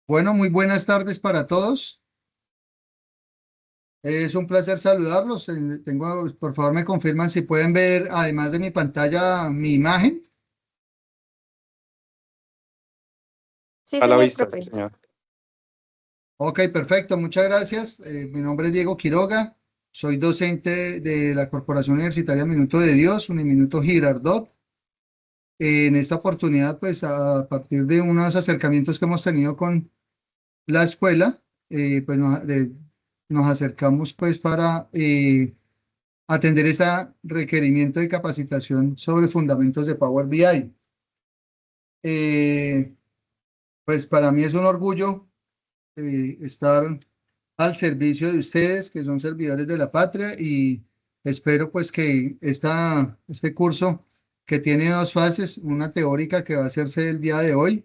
Bueno, muy buenas tardes para todos. Es un placer saludarlos. Por favor, me confirman si pueden ver, además de mi pantalla, mi imagen. Sí, A la señor vista, sí, profe. señor. Ok, perfecto. Muchas gracias. Mi nombre es Diego Quiroga. Soy docente de la Corporación Universitaria Minuto de Dios, Uniminuto Girardot. En esta oportunidad, pues a partir de unos acercamientos que hemos tenido con la escuela, pues nos acercamos pues para atender ese requerimiento de capacitación sobre fundamentos de Power BI. Eh, pues para mí es un orgullo estar al servicio de ustedes, que son servidores de la patria, y espero pues que este curso, que tiene dos fases, una teórica que va a hacerse el día de hoy,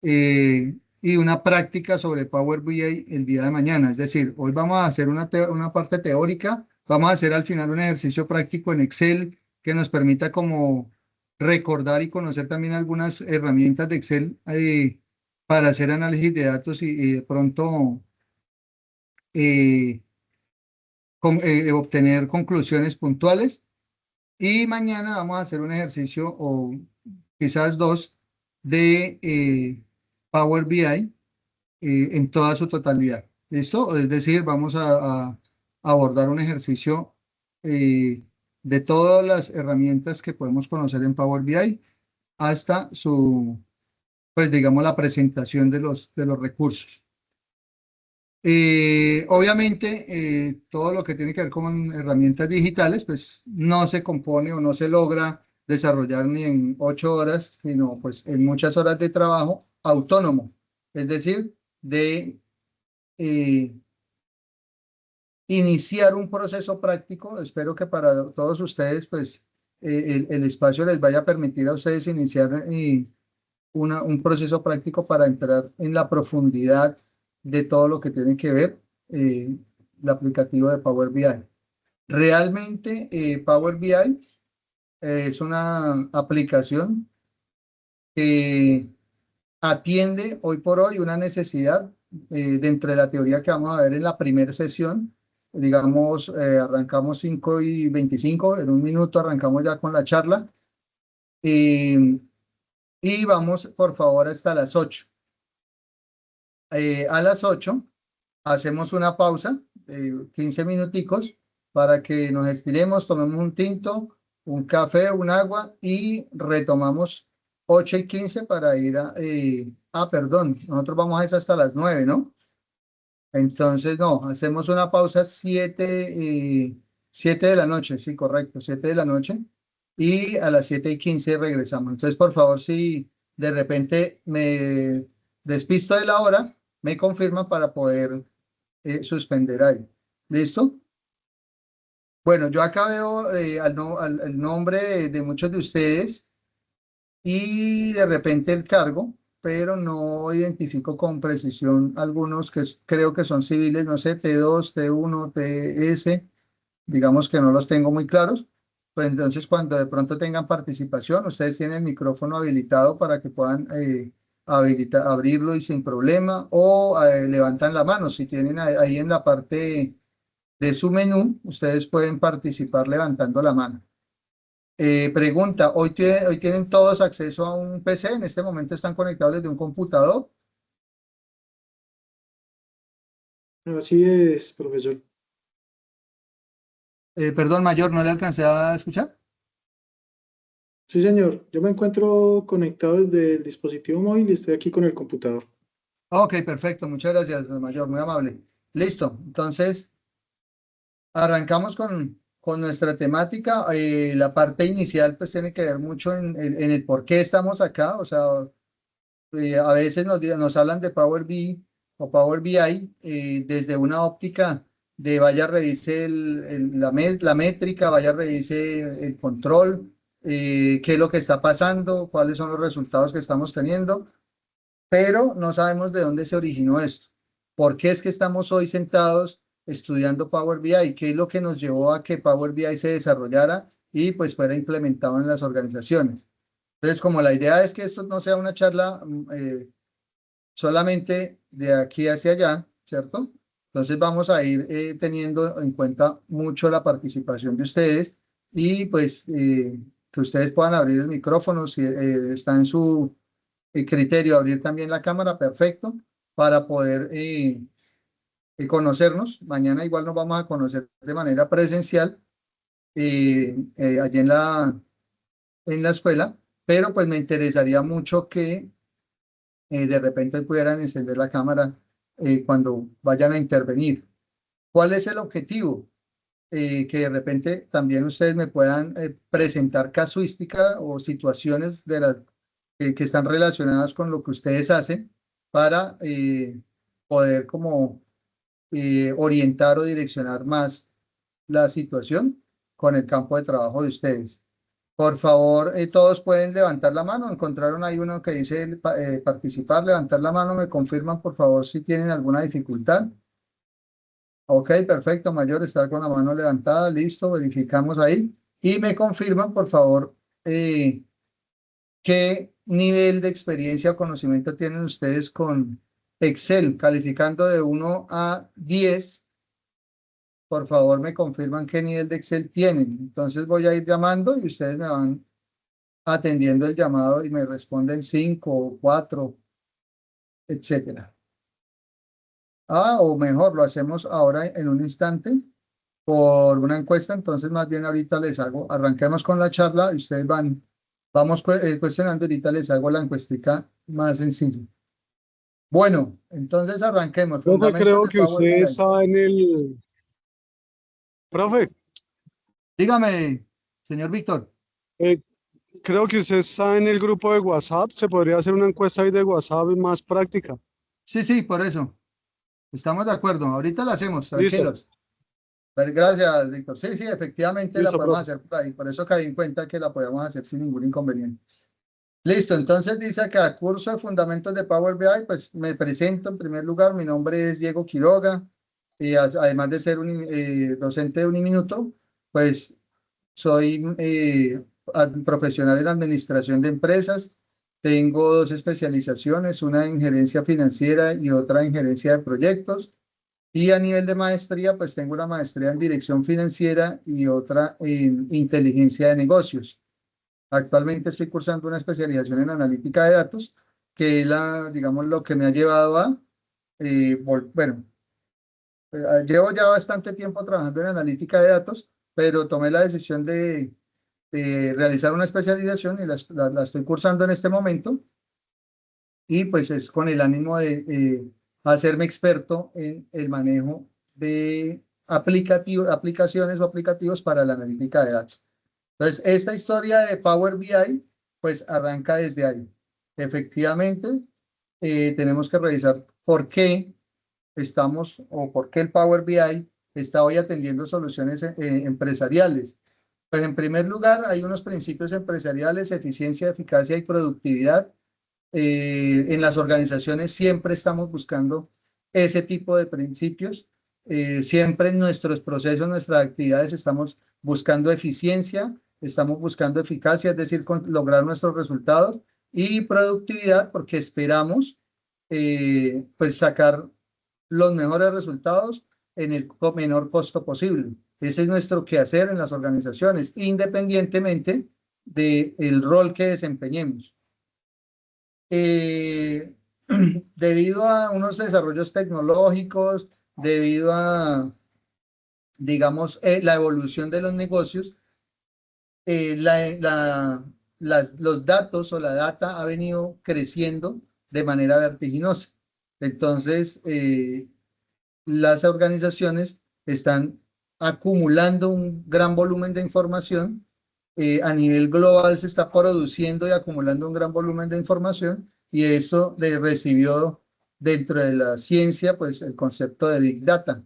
y una práctica sobre Power BI el día de mañana. Es decir, hoy vamos a hacer una parte teórica, vamos a hacer al final un ejercicio práctico en Excel que nos permita como recordar y conocer también algunas herramientas de Excel para hacer análisis de datos y de pronto eh, obtener conclusiones puntuales. Y mañana vamos a hacer un ejercicio o quizás dos de Power BI en toda su totalidad. ¿Listo? Es decir, vamos a abordar un ejercicio eh, de todas las herramientas que podemos conocer en Power BI hasta pues digamos, la presentación de los recursos. Obviamente, todo lo que tiene que ver con herramientas digitales, pues no se compone o no se logra desarrollar ni en 8 horas, sino pues en muchas horas de trabajo autónomo, es decir, de eh, iniciar un proceso práctico. Espero que para todos ustedes, pues, el espacio les vaya a permitir a ustedes iniciar un proceso práctico para entrar en la profundidad de todo lo que tiene que ver eh, el aplicativo de Power BI. Realmente, Power BI es una aplicación que atiende hoy por hoy una necesidad dentro de la teoría que vamos a ver en la primera sesión. Digamos, arrancamos 5:25, en un minuto arrancamos ya con la charla eh, y vamos por favor hasta las 8. A las 8 hacemos una pausa, 15 minuticos, para que nos estiremos, tomemos un tinto, un café, un agua y retomamos 8:15 para ir perdón, nosotros vamos a eso hasta las 9, ¿no? Entonces, no, hacemos una pausa 7 de la noche, sí, correcto, 7 de la noche, y a las 7:15 regresamos. Entonces, por favor, si de repente me despisto de la hora, me confirma para poder suspender ahí. ¿Listo? Bueno, yo acá veo el nombre de muchos de ustedes y de repente el cargo, pero no identifico con precisión algunos que creo que son civiles, no sé, T2, T1, TS, digamos que no los tengo muy claros. Pues entonces cuando de pronto tengan participación, ustedes tienen el micrófono habilitado para que puedan abrirlo y sin problema, o levantan la mano. Si tienen ahí en la parte de su menú, ustedes pueden participar levantando la mano. Pregunta, ¿hoy tienen todos acceso a un PC? ¿En este momento están conectados desde un computador? Así es, profesor. Perdón, mayor, no le alcancé a escuchar. Sí, señor. Yo me encuentro conectado desde el dispositivo móvil y estoy aquí con el computador. Ok, perfecto, muchas gracias, mayor, muy amable. Listo, entonces arrancamos con nuestra temática. La parte inicial pues tiene que ver mucho en el por qué estamos acá. O sea, a veces nos hablan de Power BI o Power BI desde una óptica de vaya revise la métrica, vaya revise el control, qué es lo que está pasando, cuáles son los resultados que estamos teniendo, pero no sabemos de dónde se originó esto. ¿Por qué es que estamos hoy sentados estudiando Power BI? ¿Qué es lo que nos llevó a que Power BI se desarrollara y pues fuera implementado en las organizaciones? Entonces, como la idea es que esto no sea una charla solamente de aquí hacia allá, ¿cierto? Entonces vamos a ir teniendo en cuenta mucho la participación de ustedes y pues que ustedes puedan abrir el micrófono si está en su criterio abrir también la cámara, perfecto, para poder conocernos. Mañana igual nos vamos a conocer de manera presencial allí en la escuela, pero pues me interesaría mucho que de repente pudieran encender la cámara cuando vayan a intervenir. ¿Cuál es el objetivo? Que de repente también ustedes me puedan presentar casuística o situaciones de las que están relacionadas con lo que ustedes hacen para poder como orientar o direccionar más la situación con el campo de trabajo de ustedes. Por favor, todos pueden levantar la mano. Encontraron ahí uno que dice participar, levantar la mano. Me confirman, por favor, si tienen alguna dificultad. Ok, perfecto, mayor, está con la mano levantada. Listo, verificamos ahí. Y me confirman, por favor, qué nivel de experiencia o conocimiento tienen ustedes con Excel, calificando de 1 a 10. Por favor, me confirman qué nivel de Excel tienen. Entonces voy a ir llamando y ustedes me van atendiendo el llamado y me responden 5, 4, etcétera. Ah, o mejor, lo hacemos ahora en un instante por una encuesta, entonces más bien ahorita les hago, arranquemos con la charla y ustedes vamos cuestionando, ahorita les hago la encuestica más sencilla. Bueno, entonces arranquemos, Profe, fundamentos creo de que Power usted BI. está en el... Profe, Dígame, señor Víctor. eh, creo que usted está en el grupo de WhatsApp. Se podría hacer una encuesta ahí de WhatsApp más práctica. Sí, sí, por eso. Estamos de acuerdo. Ahorita la hacemos, Listo, tranquilos. Gracias, Víctor. Sí, sí, efectivamente la listo, podemos profe. hacer por ahí. Por eso caí en cuenta que la podemos hacer sin ningún inconveniente. Listo, entonces dice acá, curso de fundamentos de Power BI, pues me presento en primer lugar, mi nombre es Diego Quiroga, y además de ser un docente de Uniminuto, pues soy profesional en administración de empresas, tengo 2 especializaciones, una en gerencia financiera y otra en gerencia de proyectos, y a nivel de maestría, pues tengo una maestría en dirección financiera y otra en inteligencia de negocios. Actualmente estoy cursando una especialización en analítica de datos, que es digamos, lo que me ha llevado a, bueno, llevo ya bastante tiempo trabajando en analítica de datos, pero tomé la decisión de realizar una especialización y la estoy cursando en este momento y pues es con el ánimo de hacerme experto en el manejo de aplicaciones o aplicativos para la analítica de datos. Entonces, esta historia de Power BI, pues arranca desde ahí. Efectivamente, tenemos que revisar por qué estamos o por qué el Power BI está hoy atendiendo soluciones empresariales. Pues en primer lugar, hay unos principios empresariales, eficiencia, eficacia y productividad. En las organizaciones siempre estamos buscando ese tipo de principios. Siempre en nuestros procesos, nuestras actividades, estamos buscando eficiencia, estamos buscando eficacia, es decir, lograr nuestros resultados y productividad, porque esperamos pues sacar los mejores resultados en el menor costo posible. Ese es nuestro quehacer en las organizaciones, independientemente del rol que desempeñemos. Eh, debido a unos desarrollos tecnológicos, debido a, digamos, la evolución de los negocios, eh, la- la- los datos o la data ha venido creciendo de manera vertiginosa. Entonces, las organizaciones están acumulando un gran volumen de información. A nivel global se está produciendo y acumulando un gran volumen de información y eso recibió dentro de la ciencia pues el concepto de Big Data.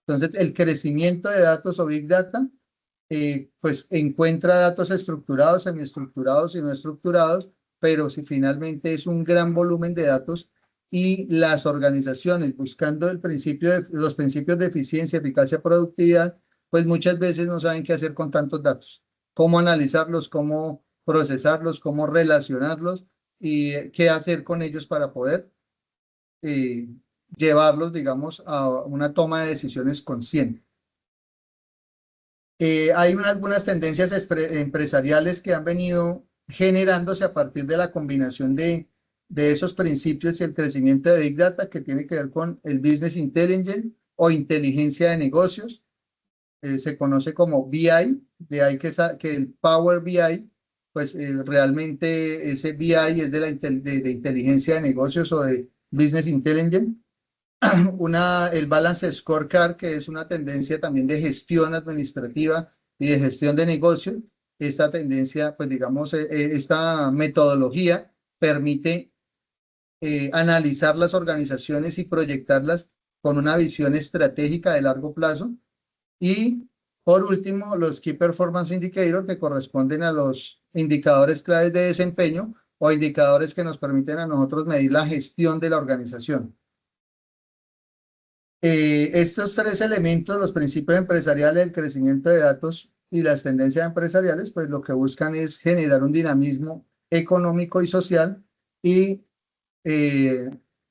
Entonces el crecimiento de datos o Big Data pues encuentra datos estructurados, semiestructurados y no estructurados, pero si finalmente es un gran volumen de datos y las organizaciones buscando los principios de eficiencia, eficacia, productividad, pues muchas veces no saben qué hacer con tantos datos, cómo analizarlos, cómo procesarlos, cómo relacionarlos y qué hacer con ellos para poder llevarlos, digamos, a una toma de decisiones consciente. Hay algunas tendencias empresariales que han venido generándose a partir de la combinación de esos principios y el crecimiento de Big Data, que tiene que ver con el Business Intelligence o inteligencia de negocios. Se conoce como BI, de ahí que el Power BI, pues realmente ese BI es de de inteligencia de negocios o de Business Intelligence. El Balance Scorecard, que es una tendencia también de gestión administrativa y de gestión de negocios. Esta tendencia, pues digamos, esta metodología permite analizar las organizaciones y proyectarlas con una visión estratégica de largo plazo. Y por último, los Key Performance Indicators, que corresponden a los indicadores claves de desempeño o indicadores que nos permiten a nosotros medir la gestión de la organización. Estos tres elementos, los principios empresariales, el crecimiento de datos y las tendencias empresariales, pues lo que buscan es generar un dinamismo económico y social y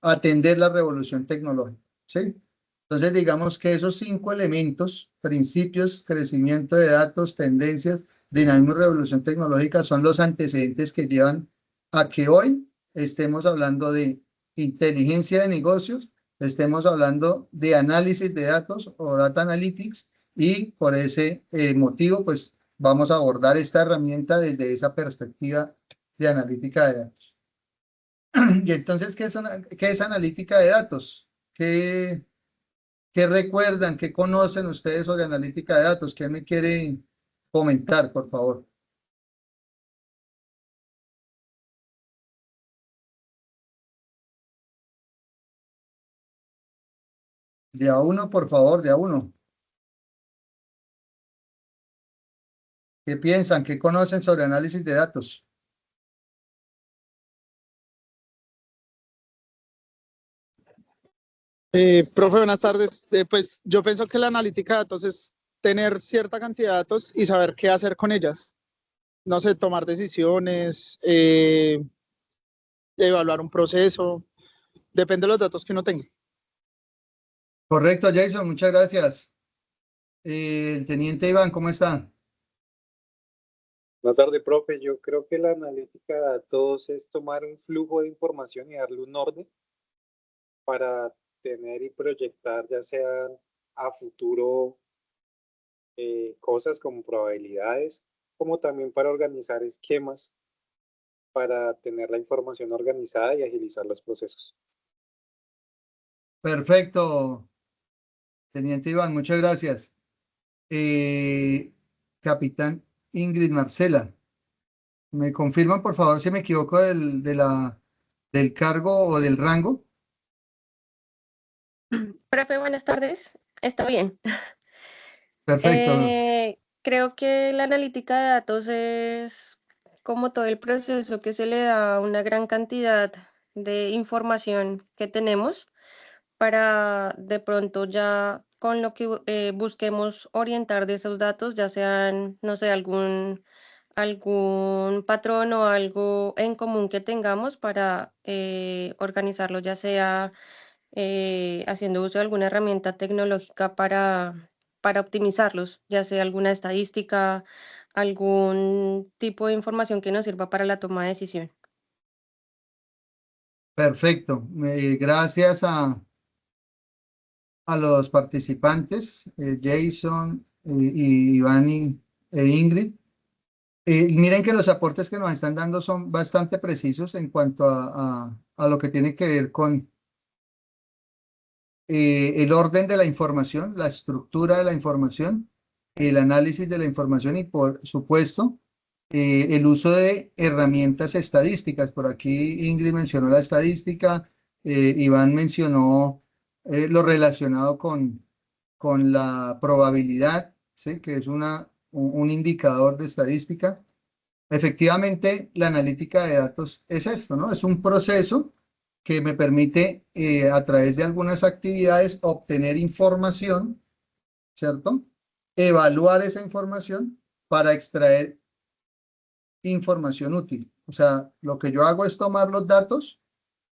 atender la revolución tecnológica, ¿sí? Entonces, digamos que esos 5 elementos, principios, crecimiento de datos, tendencias, dinamismo y revolución tecnológica, son los antecedentes que llevan a que hoy estemos hablando de inteligencia de negocios, estemos hablando de análisis de datos o data analytics, y por ese motivo, pues vamos a abordar esta herramienta desde esa perspectiva de analítica de datos. Y entonces, ¿qué es analítica de datos? ¿Qué recuerdan? ¿Qué conocen ustedes sobre analítica de datos? ¿Quién me quiere comentar, por favor? De a uno, por favor, de a uno. ¿Qué piensan? ¿Qué conocen sobre análisis de datos? Profe, buenas tardes. Pues yo pienso que la analítica de datos es tener cierta cantidad de datos y saber qué hacer con ellas. No sé, tomar decisiones, evaluar un proceso, depende de los datos que uno tenga. Correcto, Jason, muchas gracias. El teniente Iván, ¿cómo está? Buenas tardes, profe. Yo creo que la analítica de datos es tomar un flujo de información y darle un orden para tener y proyectar, ya sea a futuro, cosas como probabilidades, como también para organizar esquemas, para tener la información organizada y agilizar los procesos. Perfecto, teniente Iván, muchas gracias. Capitán Ingrid Marcela, ¿me confirman, por favor, si me equivoco del cargo o del rango? Profe, buenas tardes. Está bien. Perfecto. Creo que la analítica de datos es como todo el proceso que se le da a una gran cantidad de información que tenemos para de pronto ya con lo que busquemos orientar de esos datos, ya sean, no sé, algún patrón o algo en común que tengamos para organizarlo, ya sea haciendo uso de alguna herramienta tecnológica para optimizarlos, ya sea alguna estadística, algún tipo de información que nos sirva para la toma de decisión. Perfecto. Gracias a los participantes, Jason, y Iván e Ingrid. Miren que los aportes que nos están dando son bastante precisos en cuanto a lo que tiene que ver con el orden de la información, la estructura de la información, el análisis de la información y, por supuesto, el uso de herramientas estadísticas. Por aquí Ingrid mencionó la estadística, Iván mencionó lo relacionado con la probabilidad, ¿sí? Que es un indicador de estadística. Efectivamente, la analítica de datos es esto, ¿no? Es un proceso que me permite, a través de algunas actividades, obtener información, ¿cierto? Evaluar esa información para extraer información útil. O sea, lo que yo hago es tomar los datos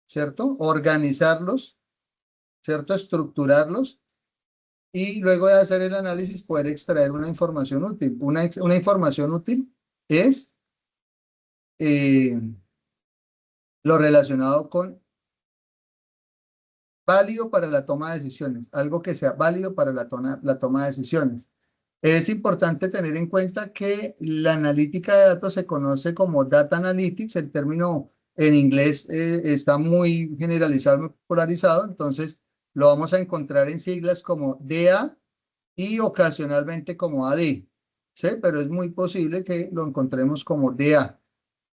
¿cierto? Organizarlos, ¿cierto? Estructurarlos y luego de hacer el análisis poder extraer una información útil. Una información útil es lo relacionado con válido para la toma de decisiones, algo que sea válido para la toma de decisiones. Es importante tener en cuenta que la analítica de datos se conoce como Data Analytics, el término en inglés está muy generalizado y popularizado, entonces lo vamos a encontrar en siglas como DA y ocasionalmente como AD, ¿sí? Pero es muy posible que lo encontremos como DA.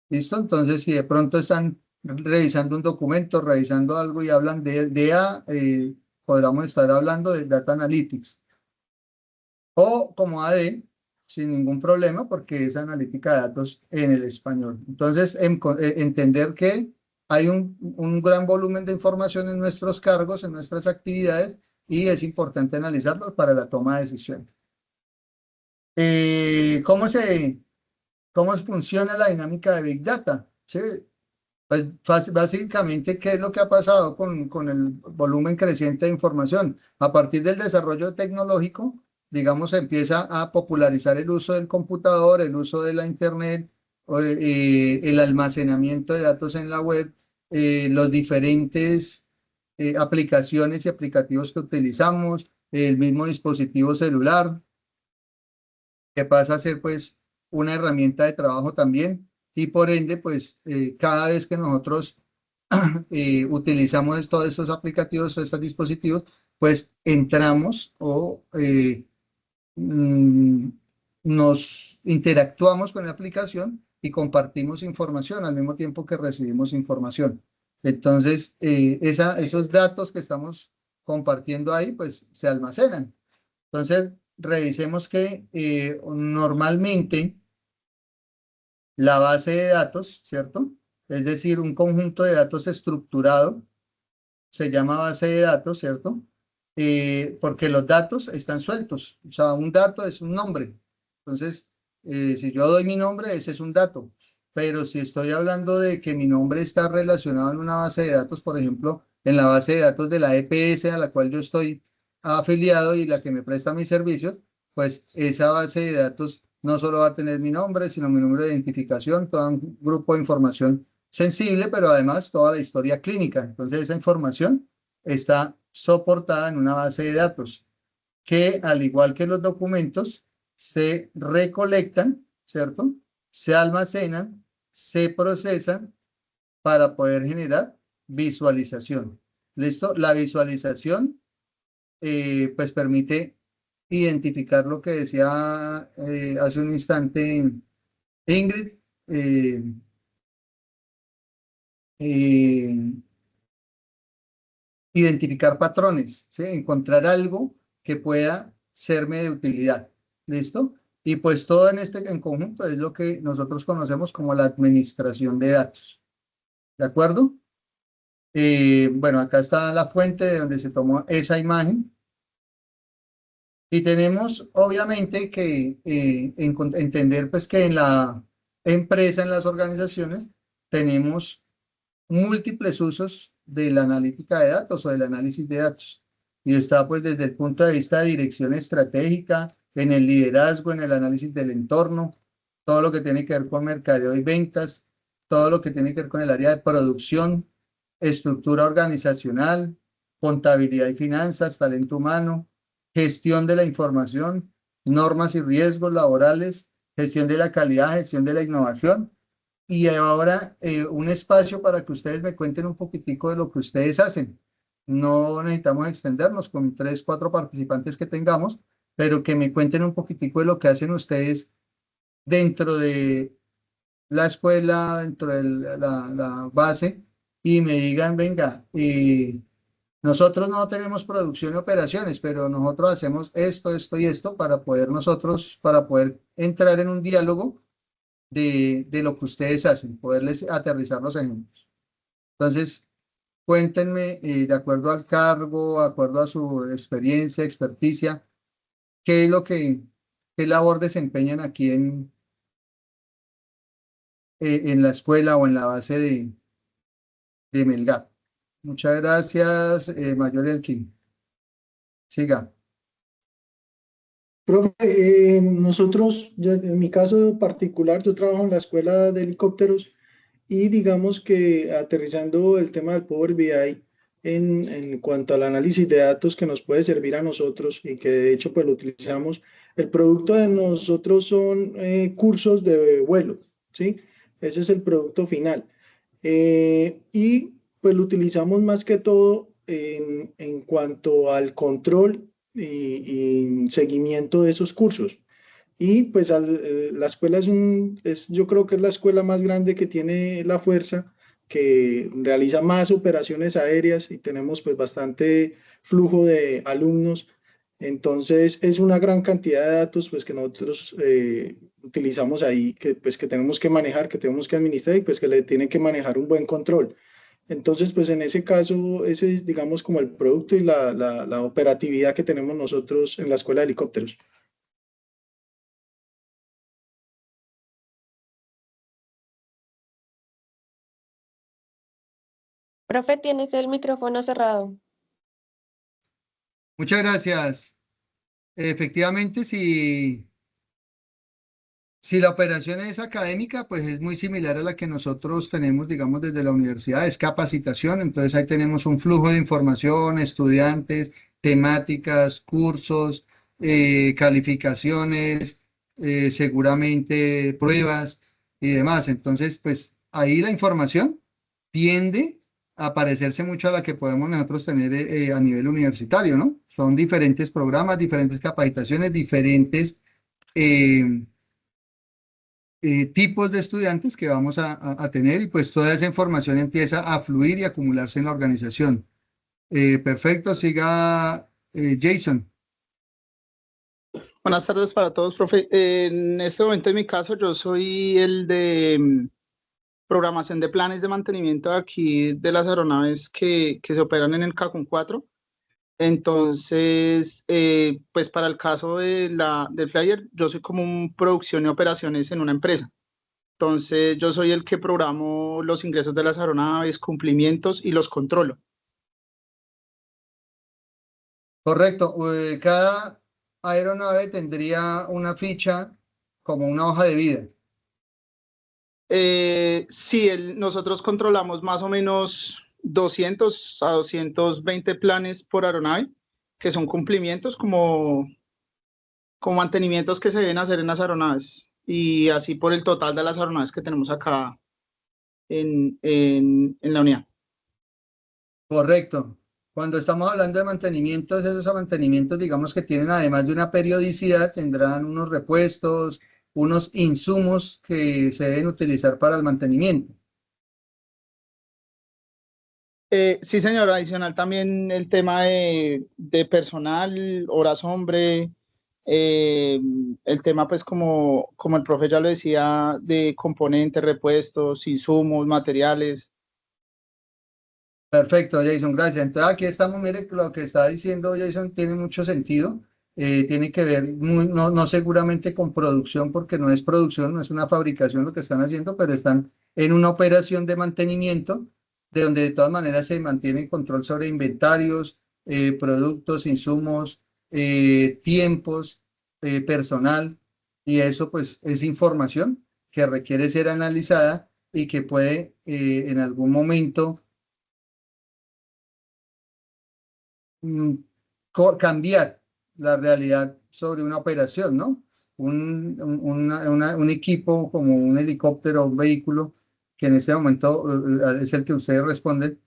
¿Listo? Entonces, si de pronto están revisando un documento, revisando algo y hablan de DA, podríamos estar hablando de Data Analytics. O como AD, sin ningún problema, porque es analítica de datos en el español. Entonces, entender que hay un gran volumen de información en nuestros cargos, en nuestras actividades, y es importante analizarlos para la toma de decisiones. ¿Cómo funciona la dinámica de Big Data? ¿Sí? Pues básicamente, ¿qué es lo que ha pasado con el volumen creciente de información? A partir del desarrollo tecnológico, digamos, se empieza a popularizar el uso del computador, el uso de la Internet, el almacenamiento de datos en la web, los diferentes aplicaciones y aplicativos que utilizamos, el mismo dispositivo celular, que pasa a ser pues una herramienta de trabajo también y por ende pues cada vez que nosotros utilizamos todos estos aplicativos, todos estos dispositivos, pues entramos o mm, nos interactuamos con la aplicación y compartimos información al mismo tiempo que recibimos información. Entonces, esos datos que estamos compartiendo ahí, pues se almacenan. Entonces, revisemos que normalmente la base de datos, ¿cierto? Es decir, un conjunto de datos estructurado se llama base de datos, ¿cierto? Porque los datos están sueltos. O sea, un dato es un nombre. Entonces, si yo doy mi nombre, ese es un dato. Pero si estoy hablando de que mi nombre está relacionado en una base de datos, por ejemplo, en la base de datos de la EPS a la cual yo estoy afiliado y la que me presta mis servicios, pues esa base de datos no solo va a tener mi nombre, sino mi número de identificación, todo un grupo de información sensible, pero además toda la historia clínica. Entonces, esa información está soportada en una base de datos que, al igual que los documentos, se recolectan, ¿cierto? Se almacenan, se procesan para poder generar visualización. ¿Listo? La visualización, pues, permite identificar lo que decía hace un instante Ingrid, identificar patrones, ¿sí? Encontrar algo que pueda serme de utilidad. ¿Listo? Y pues todo en conjunto es lo que nosotros conocemos como la administración de datos. ¿De acuerdo? Bueno, acá está la fuente de donde se tomó esa imagen. Y tenemos obviamente que entender pues que en la empresa, en las organizaciones, tenemos múltiples usos de la analítica de datos o del análisis de datos. Y está pues desde el punto de vista de dirección estratégica, en el liderazgo, en el análisis del entorno, todo lo que tiene que ver con mercadeo y ventas, todo lo que tiene que ver con el área de producción, estructura organizacional, contabilidad y finanzas, talento humano, gestión de la información, normas y riesgos laborales, gestión de la calidad, gestión de la innovación. Y ahora un espacio para que ustedes me cuenten un poquitico de lo que ustedes hacen. No necesitamos extendernos con 3, 4 participantes que tengamos, pero que me cuenten un poquitico de lo que hacen ustedes dentro de la escuela, dentro de la base, y me digan, venga, nosotros no tenemos producción y operaciones, pero nosotros hacemos esto, esto y esto para poder entrar en un diálogo de lo que ustedes hacen, poderles aterrizar los ejemplos. Entonces, cuéntenme, de acuerdo al cargo, de acuerdo a su experiencia, experticia, qué es qué labor desempeñan aquí en la escuela o en la base de Melgar. Muchas gracias, Mayor Elkin. Siga. Profe, nosotros, en mi caso particular, yo trabajo en la escuela de helicópteros y digamos que aterrizando el tema del Power BI en cuanto al análisis de datos que nos puede servir a nosotros y que de hecho pues lo utilizamos, el producto de nosotros son cursos de vuelo, ¿sí? Ese es el producto final. Y pues lo utilizamos más que todo en cuanto al control y seguimiento de esos cursos. Y pues la escuela yo creo que es la escuela más grande que tiene la fuerza, que realiza más operaciones aéreas y tenemos pues bastante flujo de alumnos. Entonces es una gran cantidad de datos pues que nosotros utilizamos ahí, que pues que tenemos que manejar, que tenemos que administrar y pues que le tienen que manejar un buen control. Entonces, pues en ese caso, ese es, digamos, como el producto y la operatividad que tenemos nosotros en la escuela de helicópteros. Profe, tienes el micrófono cerrado. Muchas gracias. Efectivamente, si la operación es académica, pues es muy similar a la que nosotros tenemos, digamos, desde la universidad, es capacitación, entonces ahí tenemos un flujo de información, estudiantes, temáticas, cursos, calificaciones, seguramente pruebas y demás. Entonces, pues ahí la información tiende a parecerse mucho a la que podemos nosotros tener a nivel universitario, ¿no? Son diferentes programas, diferentes capacitaciones, diferentes... eh, tipos de estudiantes que vamos a tener y pues toda esa información empieza a fluir y acumularse en la organización. Perfecto, siga Jason. Buenas tardes para todos, profe. En este momento, en mi caso, yo soy el de programación de planes de mantenimiento aquí de las aeronaves que se operan en el CACUN 4. Entonces, pues para el caso del Flyer, yo soy como un producción y operaciones en una empresa. Entonces, yo soy el que programo los ingresos de las aeronaves, cumplimientos y los controlo. Correcto. Cada aeronave tendría una ficha como una hoja de vida. Sí, nosotros controlamos más o menos 200 a 220 planes por aeronave, que son cumplimientos como mantenimientos que se deben hacer en las aeronaves. Y así por el total de las aeronaves que tenemos acá en la unidad. Correcto. Cuando estamos hablando de mantenimientos, esos mantenimientos, digamos que tienen además de una periodicidad, tendrán unos repuestos, unos insumos que se deben utilizar para el mantenimiento. Sí, señor, adicional también el tema de personal, horas hombre, el tema pues como el profe ya lo decía, de componentes, repuestos, insumos, materiales. Perfecto, Jason, gracias. Entonces aquí estamos, mire, lo que está diciendo Jason tiene mucho sentido. Tiene que ver, no seguramente con producción, porque no es producción, no es una fabricación lo que están haciendo, pero están en una operación de mantenimiento, de donde de todas maneras se mantiene el control sobre inventarios, productos, insumos, tiempos, personal, y eso pues es información que requiere ser analizada y que puede en algún momento mm, cambiar la realidad sobre una operación, ¿no? Un equipo como un helicóptero o un vehículo, que en este momento es el que ustedes responden,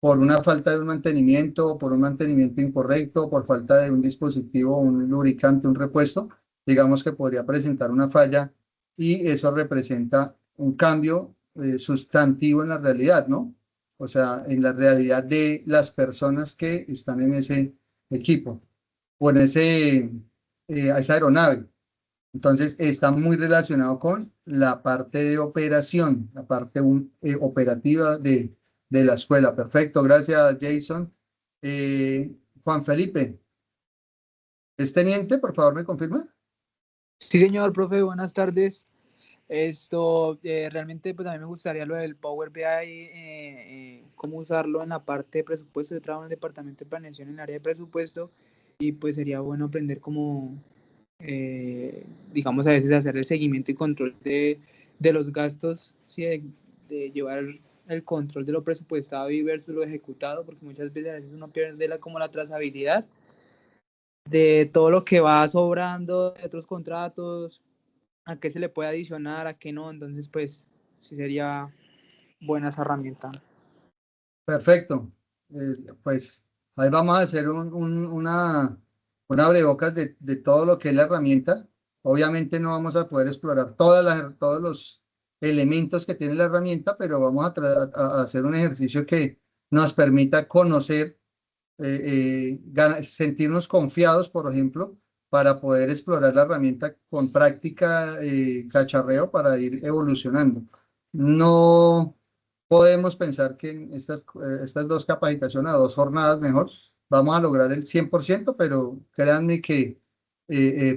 por una falta de un mantenimiento, por un mantenimiento incorrecto, por falta de un dispositivo, un lubricante, un repuesto, digamos que podría presentar una falla y eso representa un cambio sustantivo en la realidad, ¿no? O sea, en la realidad de las personas que están en ese equipo o en esa aeronave. Entonces, está muy relacionado con la parte de operación, la parte operativa de la escuela. Perfecto, gracias, Jason. Juan Felipe, ¿es teniente? Por favor, ¿me confirma? Sí, señor, profe, buenas tardes. Realmente pues a mí me gustaría lo del Power BI, cómo usarlo en la parte de presupuesto. Yo trabajo en el departamento de planeación en el área de presupuesto y pues sería bueno aprender cómo, digamos, a veces hacer el seguimiento y control de los gastos, ¿sí? De llevar el control de lo presupuestado y versus lo ejecutado, porque muchas veces a veces uno pierde como la trazabilidad de todo lo que va sobrando de otros contratos, a qué se le puede adicionar, a qué no. Entonces, pues, sí sería buena esa herramienta. Perfecto. Pues ahí vamos a hacer una abrebocas de todo lo que es la herramienta. Obviamente no vamos a poder explorar todos los elementos que tiene la herramienta, pero vamos a hacer un ejercicio que nos permita conocer, sentirnos confiados, por ejemplo, para poder explorar la herramienta con práctica, cacharreo para ir evolucionando. No podemos pensar que en estas dos capacitaciones, a 2 jornadas mejor, vamos a lograr el 100%, pero créanme que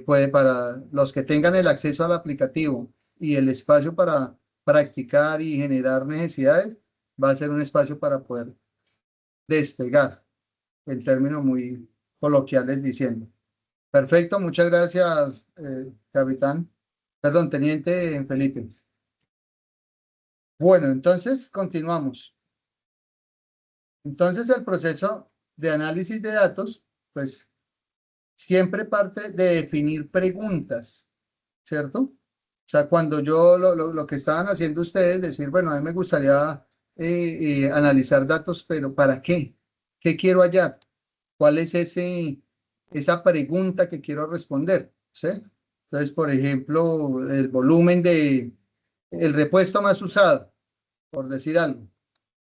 puede, para los que tengan el acceso al aplicativo y el espacio para practicar y generar necesidades, va a ser un espacio para poder despegar, en términos muy coloquiales diciendo. Perfecto, muchas gracias, capitán. Perdón, teniente Felipe. Bueno, entonces continuamos. Entonces el proceso de análisis de datos, pues siempre parte de definir preguntas, ¿cierto? O sea, cuando yo lo que estaban haciendo ustedes, decir, bueno, a mí me gustaría analizar datos, pero ¿para qué? ¿Qué quiero hallar? ¿Cuál es esa pregunta que quiero responder? ¿Sí? Entonces, por ejemplo, el volumen el repuesto más usado, por decir algo,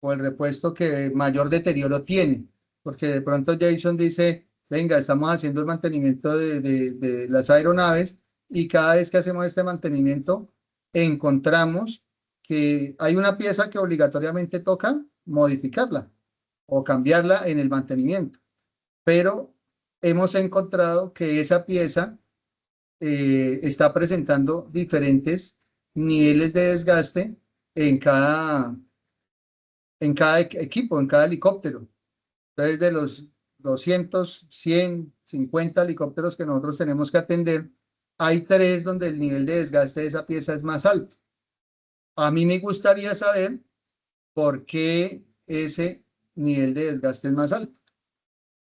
o el repuesto que mayor deterioro tiene, porque de pronto Jason dice, venga, estamos haciendo el mantenimiento de las aeronaves y cada vez que hacemos este mantenimiento encontramos que hay una pieza que obligatoriamente toca modificarla o cambiarla en el mantenimiento, pero hemos encontrado que esa pieza está presentando diferentes niveles de desgaste en cada equipo, en cada helicóptero. Entonces, de los 200, 100, 50 helicópteros que nosotros tenemos que atender, hay 3 donde el nivel de desgaste de esa pieza es más alto. A mí me gustaría saber por qué ese nivel de desgaste es más alto.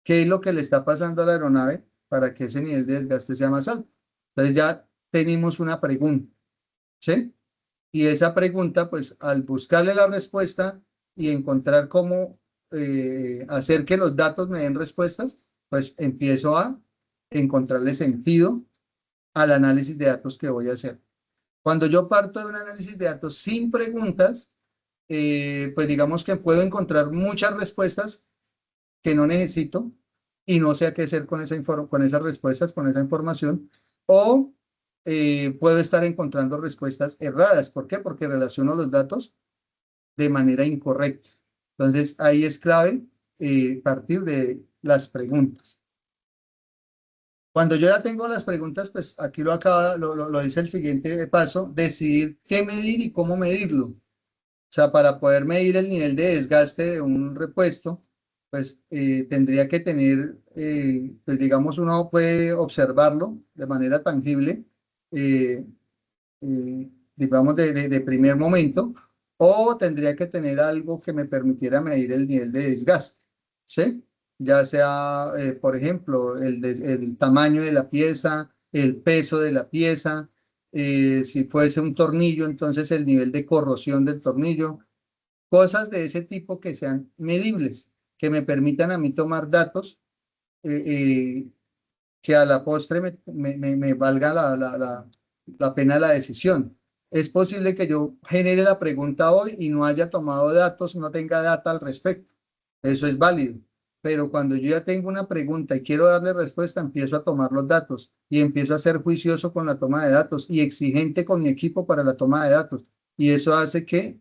¿Qué es lo que le está pasando a la aeronave para que ese nivel de desgaste sea más alto? Entonces ya tenemos una pregunta, ¿sí? Y esa pregunta, pues al buscarle la respuesta y encontrar cómo hacer que los datos me den respuestas, pues empiezo a encontrarle sentido al análisis de datos que voy a hacer. Cuando yo parto de un análisis de datos sin preguntas, pues digamos que puedo encontrar muchas respuestas que no necesito y no sé qué hacer con esas respuestas, con esa información, o puedo estar encontrando respuestas erradas. ¿Por qué? Porque relaciono los datos de manera incorrecta. Entonces, ahí es clave partir de las preguntas. Cuando yo ya tengo las preguntas, pues aquí lo dice el siguiente paso, decidir qué medir y cómo medirlo. O sea, para poder medir el nivel de desgaste de un repuesto, pues tendría que tener, pues digamos, uno puede observarlo de manera tangible, eh, digamos, de primer momento, o tendría que tener algo que me permitiera medir el nivel de desgaste, ¿sí? Ya sea, por ejemplo, el tamaño de la pieza, el peso de la pieza, si fuese un tornillo, entonces el nivel de corrosión del tornillo, cosas de ese tipo que sean medibles, que me permitan a mí tomar datos que a la postre me valga la pena la decisión. Es posible que yo genere la pregunta hoy y no haya tomado datos, no tenga data al respecto. Eso es válido. Pero cuando yo ya tengo una pregunta y quiero darle respuesta, empiezo a tomar los datos y empiezo a ser juicioso con la toma de datos y exigente con mi equipo para la toma de datos. Y eso hace que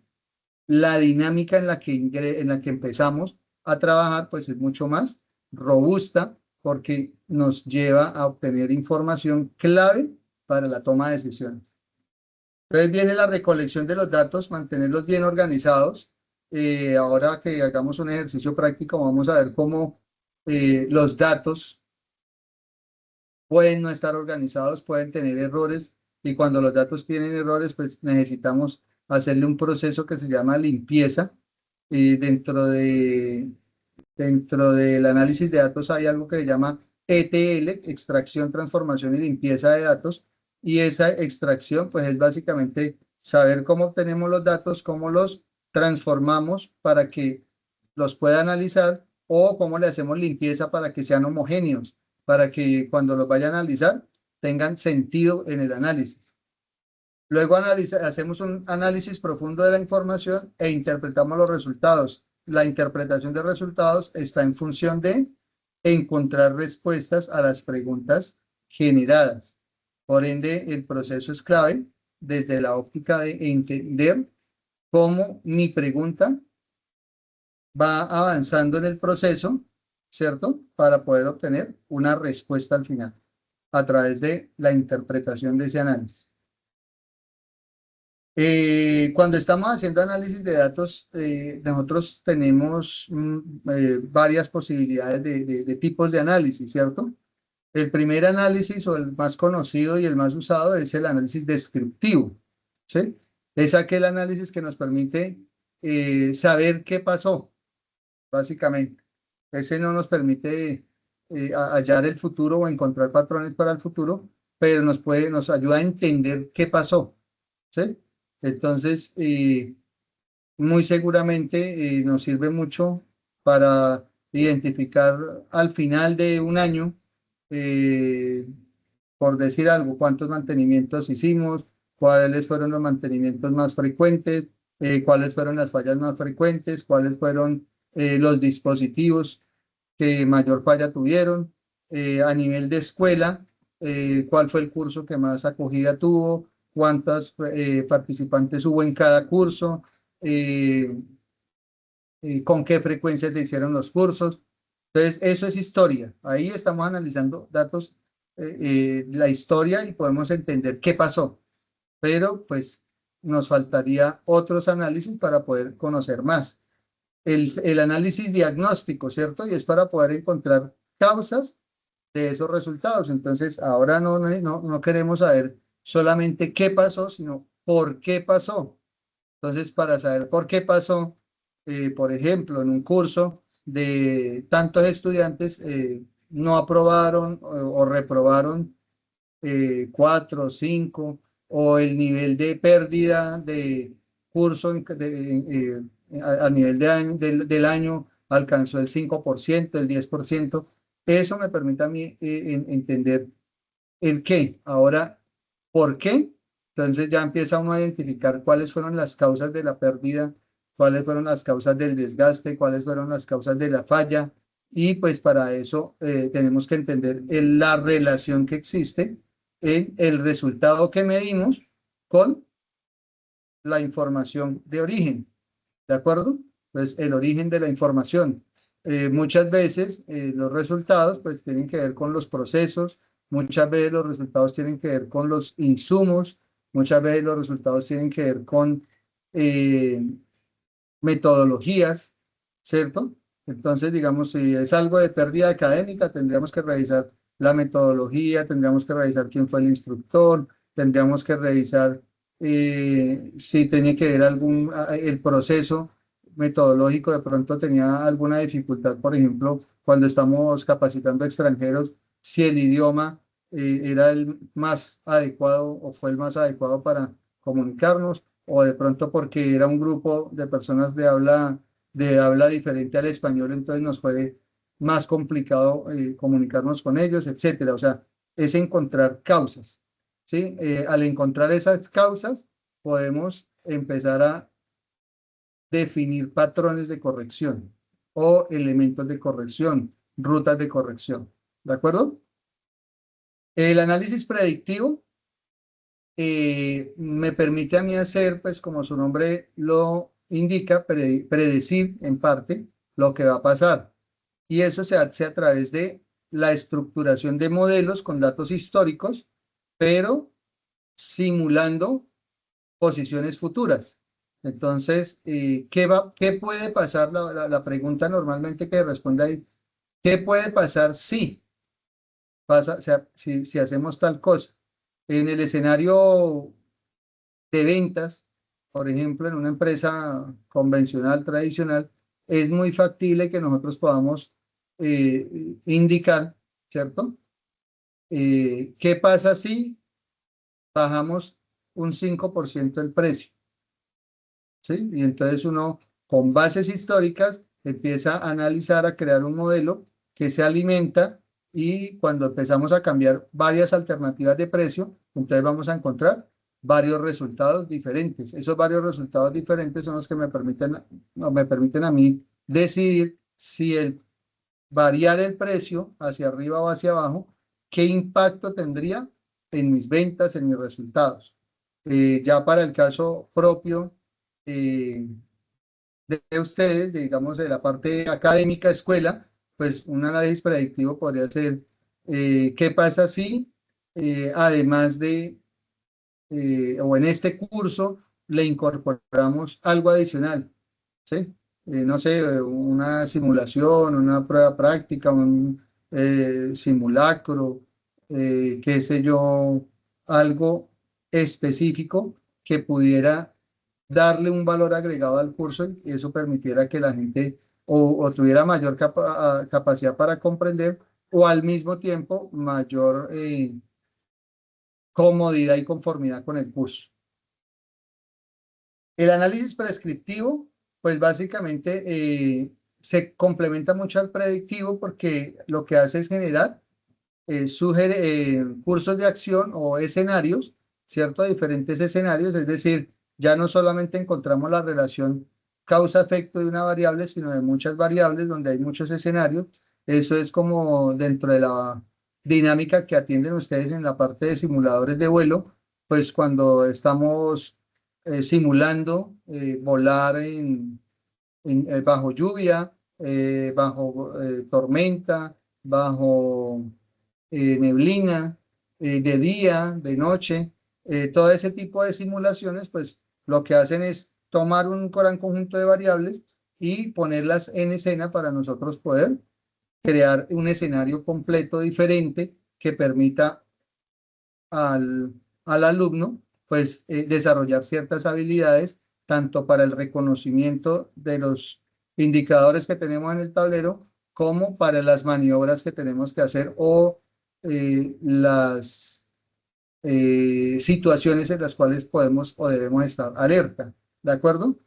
la dinámica en la que empezamos a trabajar pues es mucho más robusta porque nos lleva a obtener información clave para la toma de decisiones. Entonces viene la recolección de los datos, mantenerlos bien organizados. Ahora que hagamos un ejercicio práctico, vamos a ver cómo los datos pueden no estar organizados, pueden tener errores, y cuando los datos tienen errores, pues necesitamos hacerle un proceso que se llama limpieza. Y dentro del análisis de datos hay algo que se llama ETL, extracción, transformación y limpieza de datos. Y esa extracción, pues es básicamente saber cómo obtenemos los datos, cómo los transformamos para que los pueda analizar, o cómo le hacemos limpieza para que sean homogéneos, para que cuando los vaya a analizar tengan sentido en el análisis. Luego hacemos un análisis profundo de la información e interpretamos los resultados. La interpretación de resultados está en función de encontrar respuestas a las preguntas generadas. Por ende, el proceso es clave desde la óptica de entender cómo mi pregunta va avanzando en el proceso, ¿cierto? Para poder obtener una respuesta al final a través de la interpretación de ese análisis. Cuando estamos haciendo análisis de datos, nosotros tenemos varias posibilidades de tipos de análisis, ¿cierto? El primer análisis, o el más conocido y el más usado, es el análisis descriptivo, ¿sí? Es aquel análisis que nos permite saber qué pasó, básicamente. Ese no nos permite hallar el futuro o encontrar patrones para el futuro, pero nos ayuda a entender qué pasó, ¿sí? Entonces, muy seguramente nos sirve mucho para identificar al final de un año, por decir algo, cuántos mantenimientos hicimos, cuáles fueron los mantenimientos más frecuentes, cuáles fueron las fallas más frecuentes, cuáles fueron los dispositivos que mayor falla tuvieron, a nivel de escuela, cuál fue el curso que más acogida tuvo, cuántos participantes hubo en cada curso, con qué frecuencia se hicieron los cursos. Entonces, eso es historia. Ahí estamos analizando datos, la historia, y podemos entender qué pasó. Pero, pues, nos faltaría otros análisis para poder conocer más. El análisis diagnóstico, ¿cierto? Y es para poder encontrar causas de esos resultados. Entonces, ahora no queremos saber solamente qué pasó, sino por qué pasó. Entonces, para saber por qué pasó, por ejemplo, en un curso de tantos estudiantes no aprobaron o reprobaron 4 o 5, o el nivel de pérdida de curso a nivel del año alcanzó el 5%, el 10%. Eso me permite a mí entender el qué. Ahora, ¿por qué? Entonces ya empieza uno a identificar cuáles fueron las causas de la pérdida, cuáles fueron las causas del desgaste, cuáles fueron las causas de la falla, y pues para eso tenemos que entender la relación que existe en el resultado que medimos con la información de origen, ¿de acuerdo? Pues el origen de la información. Muchas veces los resultados pues tienen que ver con los procesos, muchas veces los resultados tienen que ver con los insumos, muchas veces los resultados tienen que ver con metodologías, ¿cierto? Entonces, digamos, si es algo de pérdida académica, tendríamos que revisar la metodología, tendríamos que revisar quién fue el instructor, tendríamos que revisar si tenía que ver el proceso metodológico, de pronto tenía alguna dificultad, por ejemplo, cuando estamos capacitando a extranjeros, si el idioma era el más adecuado o fue el más adecuado para comunicarnos, o de pronto porque era un grupo de personas de habla diferente al español, entonces nos fue más complicado comunicarnos con ellos, etcétera. O sea, es encontrar causas, ¿sí? Al encontrar esas causas, podemos empezar a definir patrones de corrección o elementos de corrección, rutas de corrección, ¿de acuerdo? El análisis predictivo me permite a mí hacer, pues como su nombre lo indica, predecir en parte lo que va a pasar. Y eso se hace a través de la estructuración de modelos con datos históricos, pero simulando posiciones futuras. Entonces, ¿qué puede pasar? La pregunta normalmente que responde ahí, ¿qué puede pasar si pasa, o sea, si hacemos tal cosa? En el escenario de ventas, por ejemplo, en una empresa convencional, tradicional, es muy factible que nosotros podamos indicar, ¿cierto? ¿Qué pasa si bajamos un 5% el precio? ¿Sí? Y entonces uno, con bases históricas, empieza a analizar, a crear un modelo que se alimenta y cuando empezamos a cambiar varias alternativas de precio, entonces vamos a encontrar varios resultados diferentes. Esos varios resultados diferentes son los que me permiten a mí decidir si el variar el precio hacia arriba o hacia abajo, qué impacto tendría en mis ventas, en mis resultados. Ya para el caso propio de ustedes, digamos, de la parte académica, escuela, pues un análisis predictivo podría ser qué pasa si, además de, o en este curso, le incorporamos algo adicional, ¿sí? No sé, una simulación, una prueba práctica, un simulacro, qué sé yo, algo específico que pudiera darle un valor agregado al curso y eso permitiera que la gente o tuviera mayor capacidad para comprender o al mismo tiempo mayor comodidad y conformidad con el curso. El análisis prescriptivo, pues básicamente se complementa mucho al predictivo porque lo que hace es generar cursos de acción o escenarios, ¿cierto? Diferentes escenarios, es decir, ya no solamente encontramos la relación causa-efecto de una variable, sino de muchas variables donde hay muchos escenarios. Eso es como dentro de la dinámica que atienden ustedes en la parte de simuladores de vuelo, pues cuando estamos simulando volar bajo lluvia, bajo tormenta, bajo neblina, de día, de noche, todo ese tipo de simulaciones, pues lo que hacen es tomar un gran conjunto de variables y ponerlas en escena para nosotros poder crear un escenario completo diferente que permita al alumno pues desarrollar ciertas habilidades tanto para el reconocimiento de los indicadores que tenemos en el tablero como para las maniobras que tenemos que hacer o las situaciones en las cuales podemos o debemos estar alerta, ¿de acuerdo?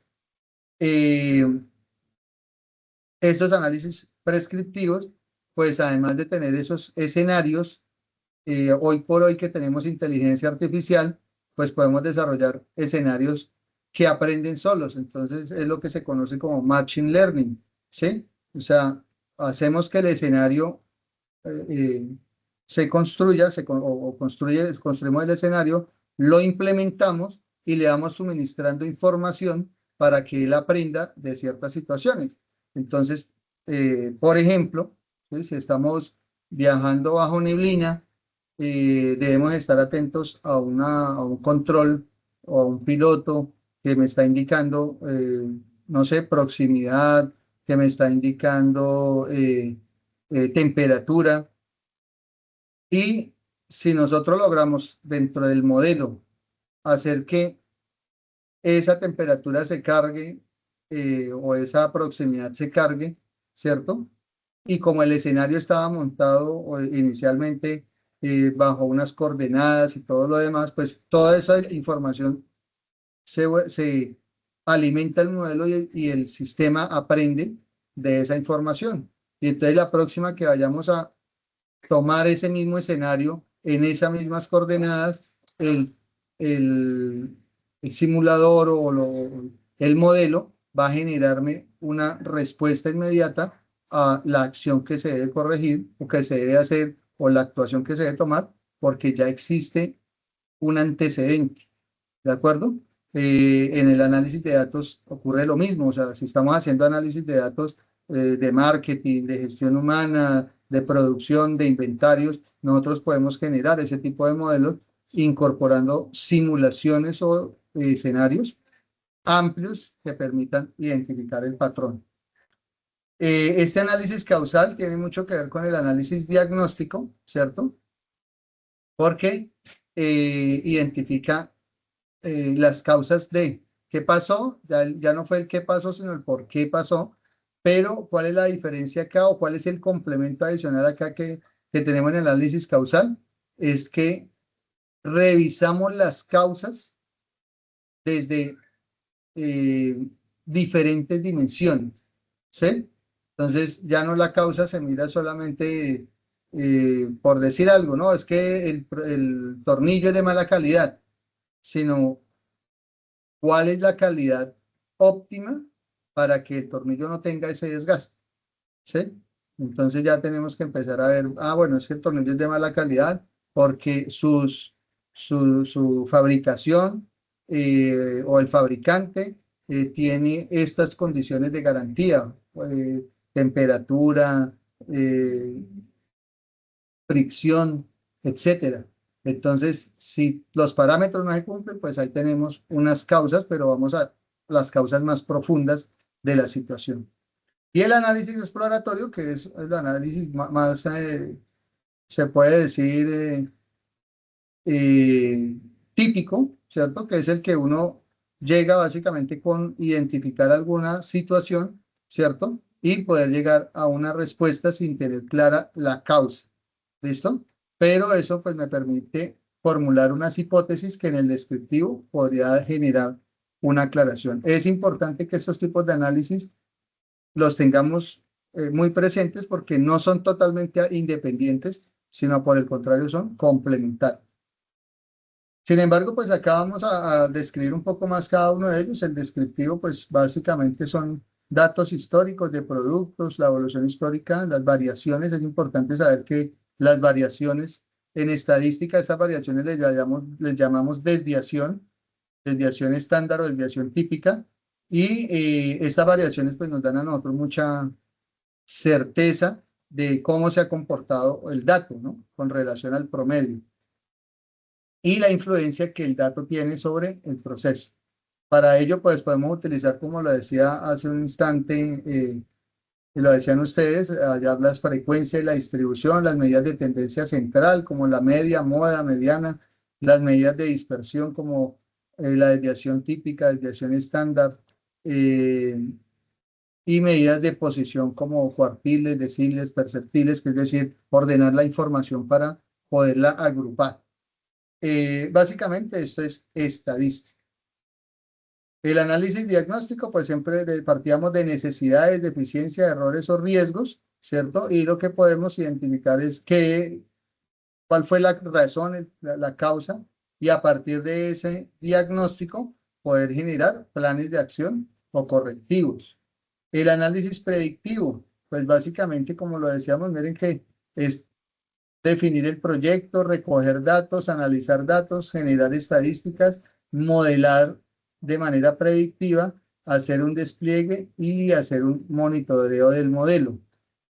Estos análisis prescriptivos, pues además de tener esos escenarios, hoy por hoy que tenemos inteligencia artificial, pues podemos desarrollar escenarios que aprenden solos. Entonces es lo que se conoce como machine learning, ¿sí? O sea, hacemos que el escenario se construya, construimos el escenario, lo implementamos y le vamos suministrando información para que él aprenda de ciertas situaciones. Entonces, por ejemplo, ¿sí? Si estamos viajando bajo neblina, debemos estar atentos a un control o a un piloto que me está indicando, no sé, proximidad, que me está indicando temperatura. Y si nosotros logramos dentro del modelo hacer que esa temperatura se cargue o esa proximidad se cargue, ¿cierto? Y como el escenario estaba montado inicialmente bajo unas coordenadas y todo lo demás, pues toda esa información se alimenta el modelo y el sistema aprende de esa información. Y entonces la próxima que vayamos a tomar ese mismo escenario en esas mismas coordenadas, el, el simulador el modelo va a generarme una respuesta inmediata a la acción que se debe corregir o que se debe hacer o la actuación que se debe tomar porque ya existe un antecedente, ¿de acuerdo? En el análisis de datos ocurre lo mismo, o sea, si estamos haciendo análisis de datos de marketing, de gestión humana, de producción, de inventarios, nosotros podemos generar ese tipo de modelos incorporando simulaciones o escenarios amplios que permitan identificar el patrón. Este análisis causal tiene mucho que ver con el análisis diagnóstico, ¿cierto? Porque identifica las causas de qué pasó, ya no fue el qué pasó, sino el por qué pasó, pero cuál es la diferencia acá o cuál es el complemento adicional acá que tenemos en el análisis causal, es que revisamos las causas desde diferentes dimensiones, ¿sí? Entonces ya no la causa se mira solamente por decir algo, no, es que el tornillo es de mala calidad, sino cuál es la calidad óptima para que el tornillo no tenga ese desgaste, ¿sí? Entonces ya tenemos que empezar a ver, bueno, es que el tornillo es de mala calidad porque su fabricación o el fabricante tiene estas condiciones de garantía, temperatura, fricción, etcétera. Entonces, si los parámetros no se cumplen, pues ahí tenemos unas causas, pero vamos a las causas más profundas de la situación. Y el análisis exploratorio, que es el análisis más, se puede decir, típico, ¿cierto? Que es el que uno llega básicamente con identificar alguna situación, ¿cierto? Y poder llegar a una respuesta sin tener clara la causa. ¿Listo? Pero eso pues me permite formular unas hipótesis que en el descriptivo podría generar una aclaración. Es importante que estos tipos de análisis los tengamos muy presentes porque no son totalmente independientes, sino por el contrario son complementarios. Sin embargo, pues acá vamos a describir un poco más cada uno de ellos. El descriptivo pues básicamente son datos históricos de productos, la evolución histórica, las variaciones. Es importante saber que las variaciones en estadística, estas variaciones les llamamos desviación estándar o desviación típica, y estas variaciones pues nos dan a nosotros mucha certeza de cómo se ha comportado el dato, ¿no? Con relación al promedio y la influencia que el dato tiene sobre el proceso. Para ello pues podemos utilizar, como lo decía hace un instante, y lo decían ustedes, hallar las frecuencias y la distribución, las medidas de tendencia central, como la media, moda, mediana, las medidas de dispersión, como la desviación típica, desviación estándar, y medidas de posición como cuartiles, deciles, perceptiles, que es decir, ordenar la información para poderla agrupar. Básicamente esto es estadística. El análisis diagnóstico, pues siempre partíamos de necesidades, deficiencias, errores o riesgos, ¿cierto? Y lo que podemos identificar es cuál fue la razón, la causa, y a partir de ese diagnóstico poder generar planes de acción o correctivos. El análisis predictivo, pues básicamente, como lo decíamos, miren que es definir el proyecto, recoger datos, analizar datos, generar estadísticas, modelar de manera predictiva, hacer un despliegue y hacer un monitoreo del modelo.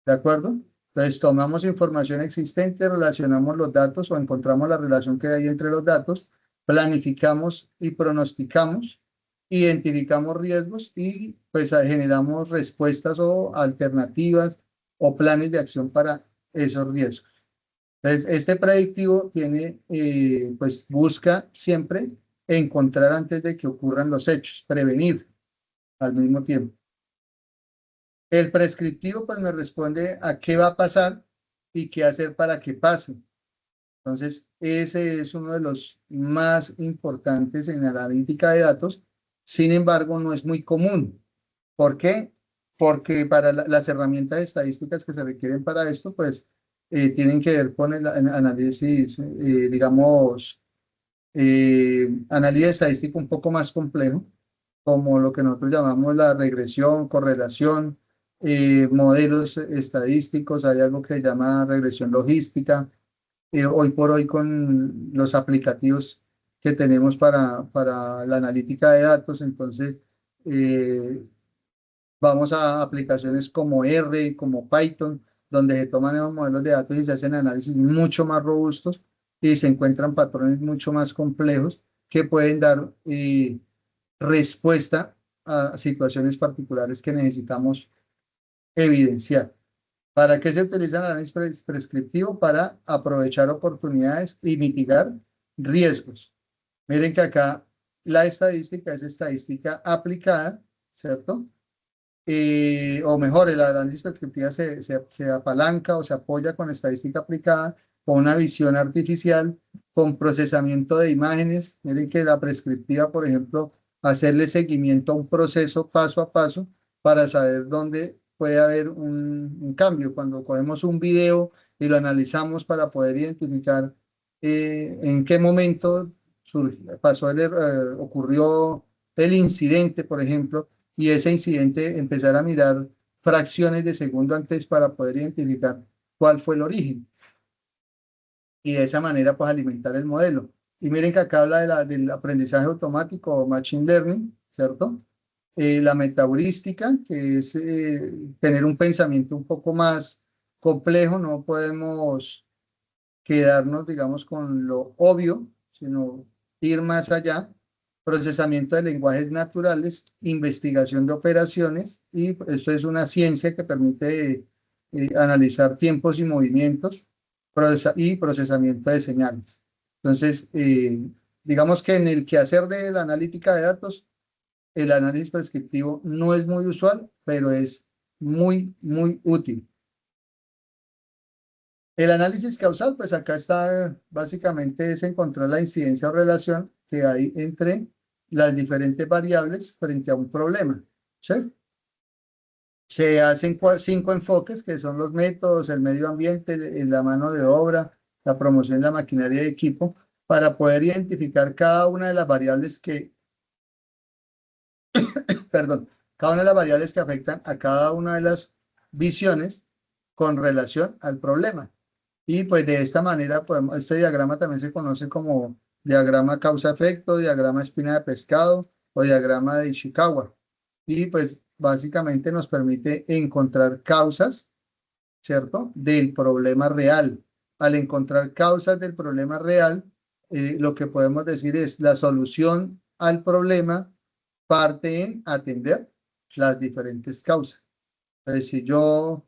¿De acuerdo? Entonces tomamos información existente, relacionamos los datos o encontramos la relación que hay entre los datos, planificamos y pronosticamos, identificamos riesgos y pues generamos respuestas o alternativas o planes de acción para esos riesgos. Entonces, este predictivo tiene, pues busca siempre encontrar antes de que ocurran los hechos, prevenir al mismo tiempo. El prescriptivo pues me responde a qué va a pasar y qué hacer para que pase. Entonces, ese es uno de los más importantes en la analítica de datos. Sin embargo, no es muy común. ¿Por qué? Porque para las herramientas estadísticas que se requieren para esto, pues tienen que ver con el análisis, digamos, análisis estadístico un poco más complejo, como lo que nosotros llamamos la regresión, correlación, modelos estadísticos, hay algo que se llama regresión logística. Hoy por hoy con los aplicativos que tenemos para la analítica de datos, entonces vamos a aplicaciones como R, como Python, donde se toman esos modelos de datos y se hacen análisis mucho más robustos y se encuentran patrones mucho más complejos que pueden dar respuesta a situaciones particulares que necesitamos evidenciar. ¿Para qué se utiliza el análisis prescriptivo? Para aprovechar oportunidades y mitigar riesgos. Miren que acá la estadística es estadística aplicada, ¿cierto? O mejor, el análisis prescriptiva se apalanca o se apoya con estadística aplicada, con una visión artificial, con procesamiento de imágenes. Miren que la prescriptiva, por ejemplo, hacerle seguimiento a un proceso paso a paso para saber dónde puede haber un cambio. Cuando cogemos un video y lo analizamos para poder identificar en qué momento ocurrió el incidente, por ejemplo, y ese incidente empezar a mirar fracciones de segundo antes para poder identificar cuál fue el origen. Y de esa manera, pues, alimentar el modelo. Y miren que acá habla del aprendizaje automático o machine learning, ¿cierto? La metaheurística, que es tener un pensamiento un poco más complejo. No podemos quedarnos, digamos, con lo obvio, sino ir más allá. Procesamiento de lenguajes naturales, investigación de operaciones, y esto es una ciencia que permite analizar tiempos y movimientos y procesamiento de señales. Entonces, digamos que en el quehacer de la analítica de datos, el análisis prescriptivo no es muy usual, pero es muy, muy útil. El análisis causal, pues acá está, básicamente es encontrar la incidencia o relación que hay entre las diferentes variables frente a un problema, ¿sí? Se hacen 5 enfoques, que son los métodos, el medio ambiente, la mano de obra, la promoción de la maquinaria y equipo, para poder identificar cada una de las variables perdón, cada una de las variables que afectan a cada una de las visiones con relación al problema. Y pues de esta manera, este diagrama también se conoce como diagrama causa-efecto, diagrama espina de pescado o diagrama de Ishikawa. Y pues básicamente nos permite encontrar causas, ¿cierto?, del problema real. Al encontrar causas del problema real, lo que podemos decir es la solución al problema parte en atender las diferentes causas. Entonces, si yo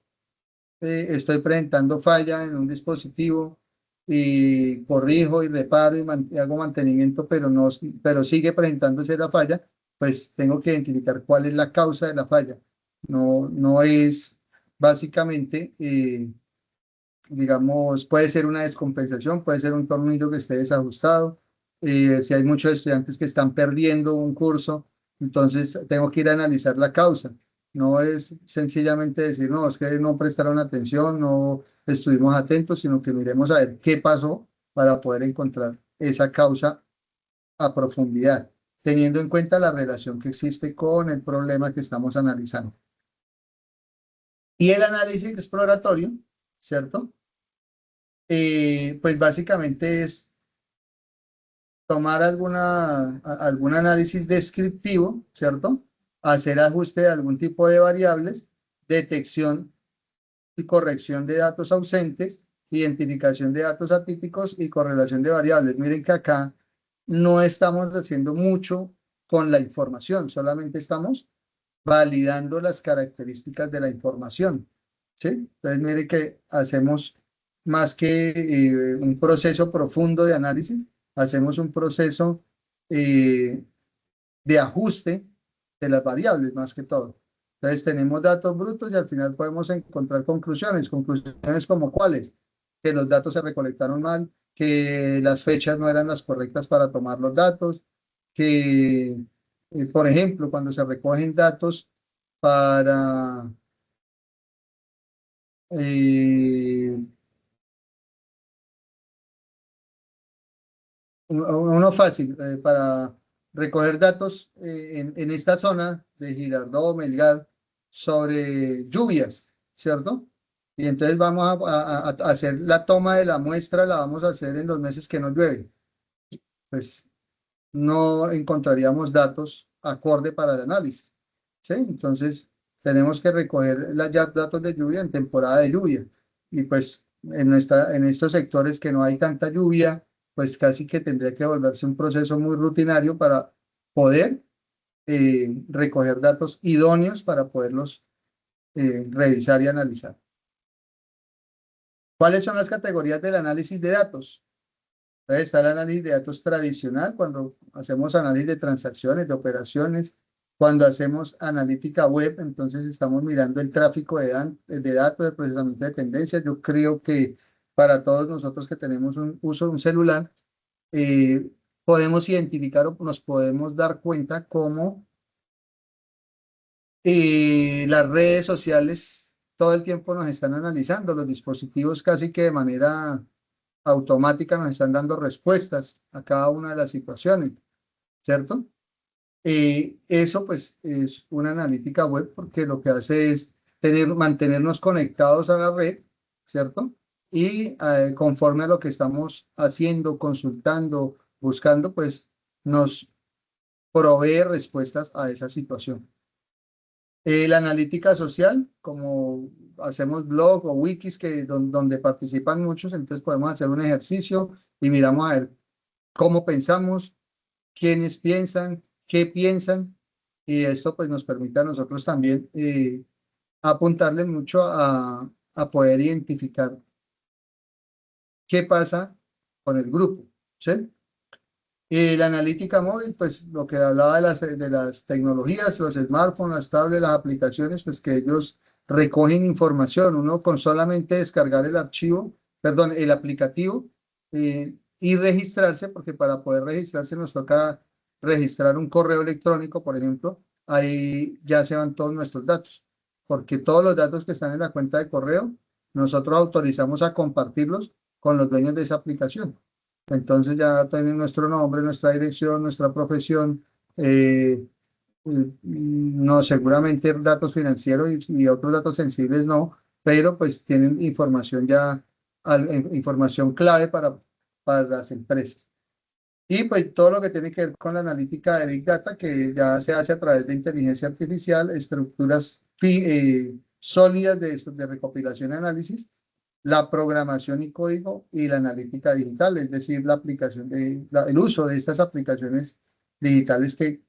estoy presentando falla en un dispositivo y corrijo y reparo y hago mantenimiento, pero sigue presentándose la falla, pues tengo que identificar cuál es la causa de la falla. No es básicamente, digamos, puede ser una descompensación, puede ser un tornillo que esté desajustado. Si hay muchos estudiantes que están perdiendo un curso, entonces tengo que ir a analizar la causa. No es sencillamente decir, no, es que no prestaron atención, no estuvimos atentos, sino que miremos a ver qué pasó para poder encontrar esa causa a profundidad, teniendo en cuenta la relación que existe con el problema que estamos analizando. Y el análisis exploratorio, ¿cierto? Pues básicamente es tomar algún análisis descriptivo, ¿cierto? Hacer ajuste de algún tipo de variables, detección y corrección de datos ausentes, identificación de datos atípicos y correlación de variables. Miren que acá no estamos haciendo mucho con la información, solamente estamos validando las características de la información, ¿sí? Entonces, miren que hacemos más que un proceso profundo de análisis, hacemos un proceso de ajuste de las variables más que todo. Entonces tenemos datos brutos y al final podemos encontrar conclusiones. Conclusiones como cuáles: que los datos se recolectaron mal, que las fechas no eran las correctas para tomar los datos, que, por ejemplo, cuando se recogen datos para uno fácil, para recoger datos en esta zona de Girardot, Melgar, sobre lluvias, ¿cierto? Y entonces vamos a hacer la toma de la muestra, la vamos a hacer en los meses que no llueve. Pues no encontraríamos datos acorde para el análisis, ¿sí? Entonces tenemos que recoger datos de lluvia en temporada de lluvia. Y pues en estos sectores que no hay tanta lluvia, pues casi que tendría que volverse un proceso muy rutinario para poder recoger datos idóneos para poderlos revisar y analizar. ¿Cuáles son las categorías del análisis de datos? Entonces, está el análisis de datos tradicional, cuando hacemos análisis de transacciones, de operaciones, cuando hacemos analítica web, entonces estamos mirando el tráfico de datos, de procesamiento de tendencias. Yo creo que para todos nosotros que tenemos un celular, podemos identificar o nos podemos dar cuenta cómo las redes sociales todo el tiempo nos están analizando, los dispositivos casi que de manera automática nos están dando respuestas a cada una de las situaciones, ¿cierto? Eso pues es una analítica web porque lo que hace es mantenernos conectados a la red, ¿cierto? Y conforme a lo que estamos haciendo, consultando, buscando, pues nos provee respuestas a esa situación. La analítica social, como hacemos blog o wikis donde participan muchos, entonces podemos hacer un ejercicio y miramos a ver cómo pensamos, quiénes piensan, qué piensan, y esto pues nos permite a nosotros también apuntarle mucho a poder identificar qué pasa con el grupo, ¿sí? Y la analítica móvil, pues lo que hablaba de las tecnologías, los smartphones, las tablets, las aplicaciones, pues que ellos recogen información. Uno con solamente descargar el archivo, perdón, el aplicativo y registrarse, porque para poder registrarse nos toca registrar un correo electrónico, por ejemplo, ahí ya se van todos nuestros datos, porque todos los datos que están en la cuenta de correo, nosotros autorizamos a compartirlos con los dueños de esa aplicación. Entonces ya tienen nuestro nombre, nuestra dirección, nuestra profesión, no, seguramente datos financieros y otros datos sensibles no, pero pues tienen información ya, información clave para las empresas. Y pues todo lo que tiene que ver con la analítica de Big Data, que ya se hace a través de inteligencia artificial, estructuras sólidas de recopilación y análisis, la programación y código y la analítica digital, es decir, la aplicación el uso de estas aplicaciones digitales que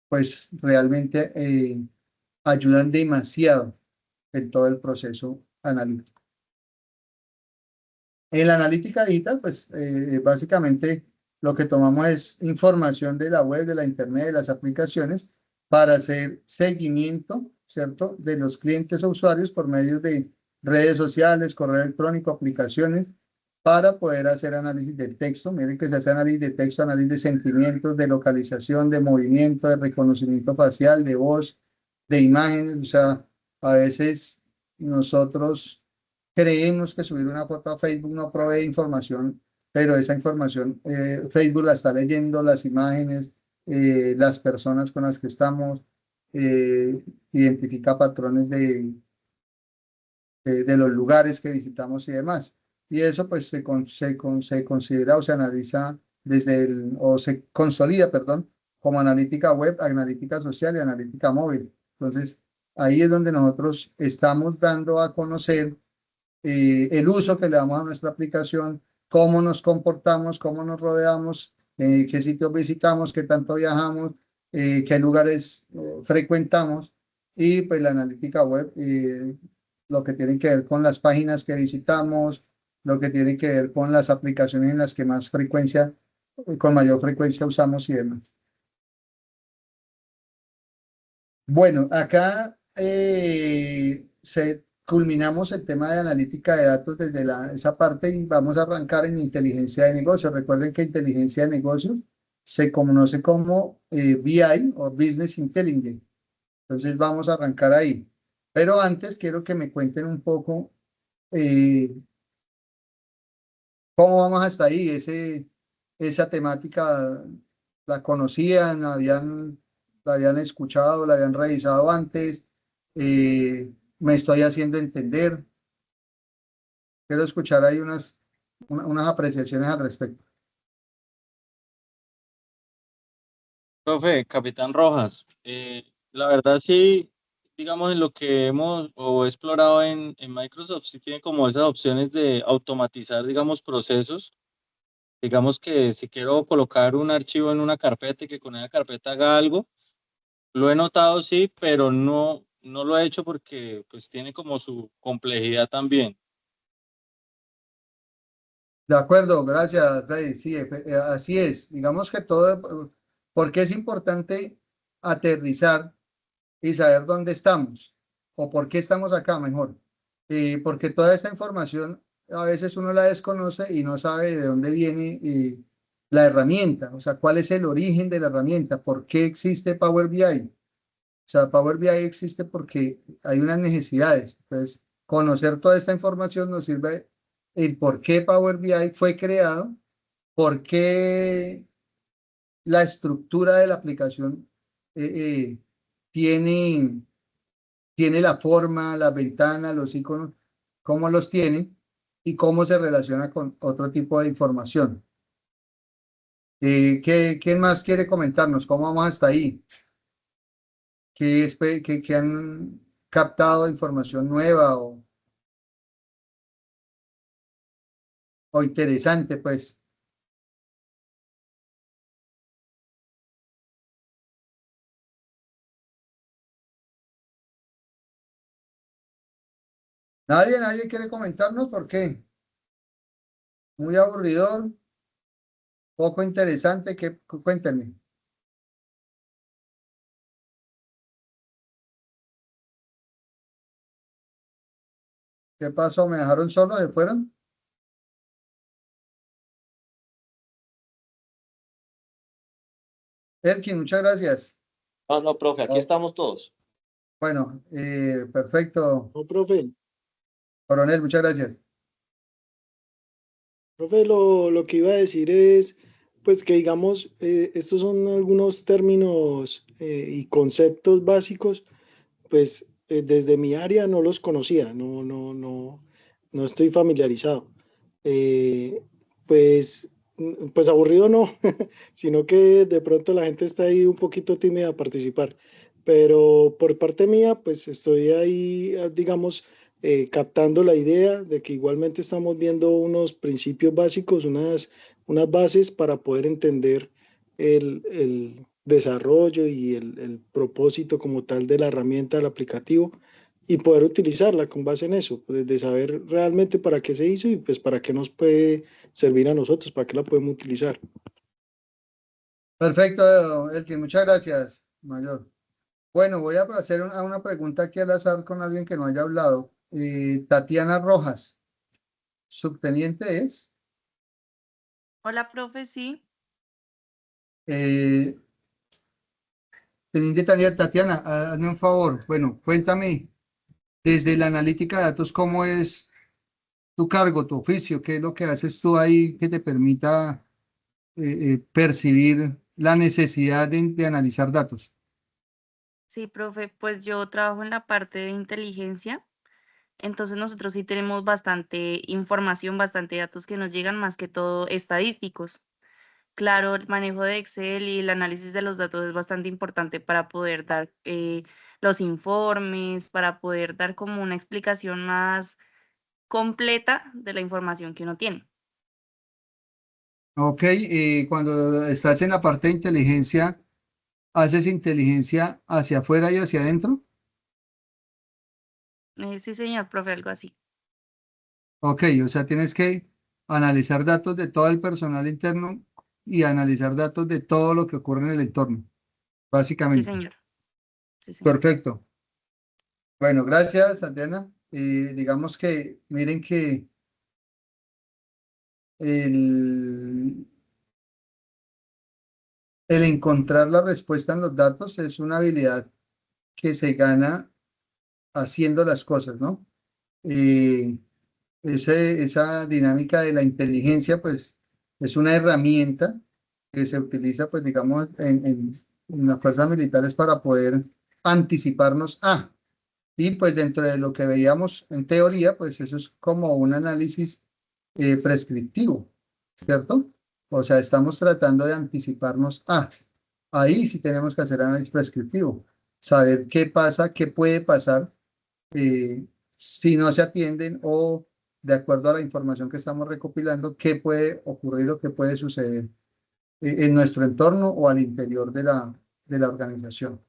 pues realmente ayudan demasiado en todo el proceso analítico. En la analítica digital, pues básicamente lo que tomamos es información de la web, de la internet, de las aplicaciones para hacer seguimiento, ¿cierto?, de los clientes o usuarios por medio de redes sociales, correo electrónico, aplicaciones, para poder hacer análisis del texto. Miren que se hace análisis de texto, análisis de sentimientos, de localización, de movimiento, de reconocimiento facial, de voz, de imágenes. O sea, a veces nosotros creemos que subir una foto a Facebook no provee información, pero esa información Facebook la está leyendo, las imágenes, las personas con las que estamos, identifica patrones de los lugares que visitamos y demás. Y eso pues se considera o se analiza o se consolida, perdón, como analítica web, analítica social y analítica móvil. Entonces, ahí es donde nosotros estamos dando a conocer el uso que le damos a nuestra aplicación, cómo nos comportamos, cómo nos rodeamos, qué sitios visitamos, qué tanto viajamos, qué lugares frecuentamos, y pues la analítica web, lo que tiene que ver con las páginas que visitamos, lo que tiene que ver con las aplicaciones en las que con mayor frecuencia usamos y demás. Bueno, acá culminamos el tema de analítica de datos desde esa parte y vamos a arrancar en inteligencia de negocios. Recuerden que inteligencia de negocios se conoce como BI o Business Intelligence. Entonces vamos a arrancar ahí. Pero antes quiero que me cuenten un poco cómo vamos hasta ahí. Esa temática la conocían, la habían escuchado, la habían revisado antes. Me estoy haciendo entender. Quiero escuchar ahí unas apreciaciones al respecto. Profe, Capitán Rojas, la verdad sí, digamos en lo que hemos o explorado en Microsoft, sí tiene como esas opciones de automatizar, digamos, procesos Digamos que si quiero colocar un archivo en una carpeta y que con esa carpeta haga algo, lo he notado, sí, pero no lo he hecho porque pues tiene como su complejidad también. De acuerdo, gracias, Rey. Sí, así es. Digamos que todo, porque es importante aterrizar y saber dónde estamos o por qué estamos acá mejor. Porque toda esta información a veces uno la desconoce y no sabe de dónde viene la herramienta, o sea, cuál es el origen de la herramienta, por qué existe Power BI. O sea, Power BI existe porque hay unas necesidades. Entonces, conocer toda esta información nos sirve el por qué Power BI fue creado, por qué la estructura de la aplicación eh, eh, tiene tiene la forma, las ventanas, los iconos, cómo los tiene y cómo se relaciona con otro tipo de información. ¿Quién más quiere comentarnos? ¿Cómo vamos hasta ahí? ¿Qué han captado información nueva o interesante, pues? Nadie quiere comentarnos por qué. Muy aburridor, poco interesante, cuéntenme. ¿Qué pasó? ¿Me dejaron solo? ¿Se fueron? Elkin, muchas gracias. No, profe, aquí estamos todos. Bueno, perfecto. No, profe. Coronel, muchas gracias. Profe, lo que iba a decir es, pues que digamos, estos son algunos términos y conceptos básicos, pues desde mi área no los conocía, no estoy familiarizado. Eh, pues, pues aburrido no, sino que de pronto la gente está ahí un poquito tímida a participar. Pero por parte mía, pues estoy ahí, digamos, captando la idea de que igualmente estamos viendo unos principios básicos, unas bases para poder entender el desarrollo y el propósito como tal de la herramienta, del aplicativo y poder utilizarla con base en eso, pues, de saber realmente para qué se hizo y pues para qué nos puede servir a nosotros, para qué la podemos utilizar. Perfecto, Elkin, muchas gracias, mayor. Bueno, voy a hacer una pregunta aquí al azar con alguien que no haya hablado. Tatiana Rojas, subteniente es. Hola, profe, sí. Eh, Teniente Tatiana, hazme un favor. Bueno, cuéntame desde la analítica de datos, ¿cómo es tu cargo, tu oficio? ¿Qué es lo que haces tú ahí que te permita percibir la necesidad de analizar datos? Sí, profe, pues yo trabajo en la parte de inteligencia, entonces nosotros sí tenemos bastante información, bastante datos que nos llegan, más que todo estadísticos. Claro, el manejo de Excel y el análisis de los datos es bastante importante para poder dar los informes, para poder dar como una explicación más completa de la información que uno tiene. Ok, cuando estás en la parte de inteligencia, ¿haces inteligencia hacia afuera y hacia adentro? Sí, señor, profe, algo así. Ok, o sea, tienes que analizar datos de todo el personal interno y analizar datos de todo lo que ocurre en el entorno, Sí, básicamente. señor. Sí, señor. Perfecto. Bueno, gracias, Tatiana. Digamos que, miren que el, el encontrar la respuesta en los datos es una habilidad que se gana haciendo las cosas, ¿no? Eh, esa dinámica de la inteligencia, pues, es una herramienta que se utiliza, pues, digamos, en las fuerzas militares para poder anticiparnos a. Y pues dentro de lo que veíamos en teoría, pues eso es como un análisis prescriptivo, ¿cierto? O sea, estamos tratando de anticiparnos a. Ahí sí tenemos que hacer análisis prescriptivo, saber qué pasa, qué puede pasar si no se atienden o de acuerdo a la información que estamos recopilando, qué puede ocurrir o qué puede suceder en nuestro entorno o al interior de la organización.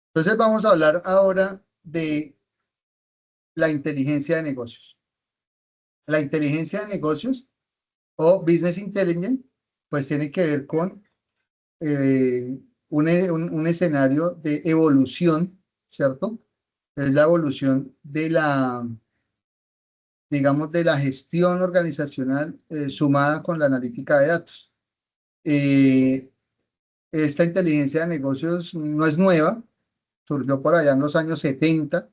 Entonces vamos a hablar ahora de la inteligencia de negocios. La inteligencia de negocios o business intelligence, pues tiene que ver con un escenario de evolución, ¿cierto? Es la evolución de digamos, de la gestión organizacional sumada con la analítica de datos. Esta inteligencia de negocios no es nueva, surgió por allá en los años 70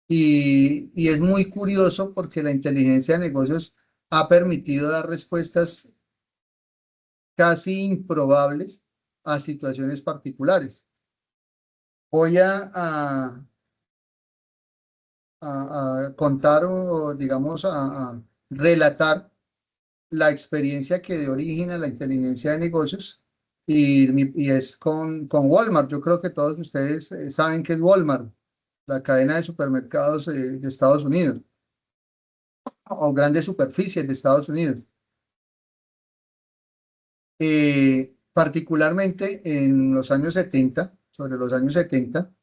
y es muy curioso porque la inteligencia de negocios ha permitido dar respuestas casi improbables a situaciones particulares. Voy a contar o digamos a relatar la experiencia que dio origen a la inteligencia de negocios y es con Walmart. Yo creo que todos ustedes saben qué es Walmart, la cadena de supermercados de Estados Unidos o grandes superficies de Estados Unidos. Particularmente en los años 70, sobre los años 70,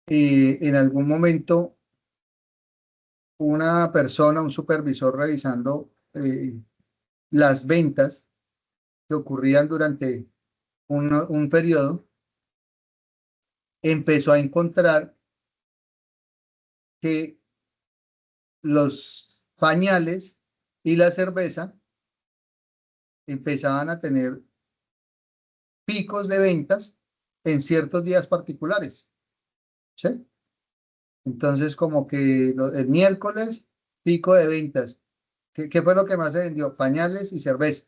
en algún momento una persona, un supervisor revisando las ventas que ocurrían durante un periodo, empezó a encontrar que los pañales y la cerveza empezaban a tener picos de ventas en ciertos días particulares, ¿sí? Entonces, como que el miércoles, pico de ventas. ¿Qué fue lo que más se vendió? Pañales y cerveza.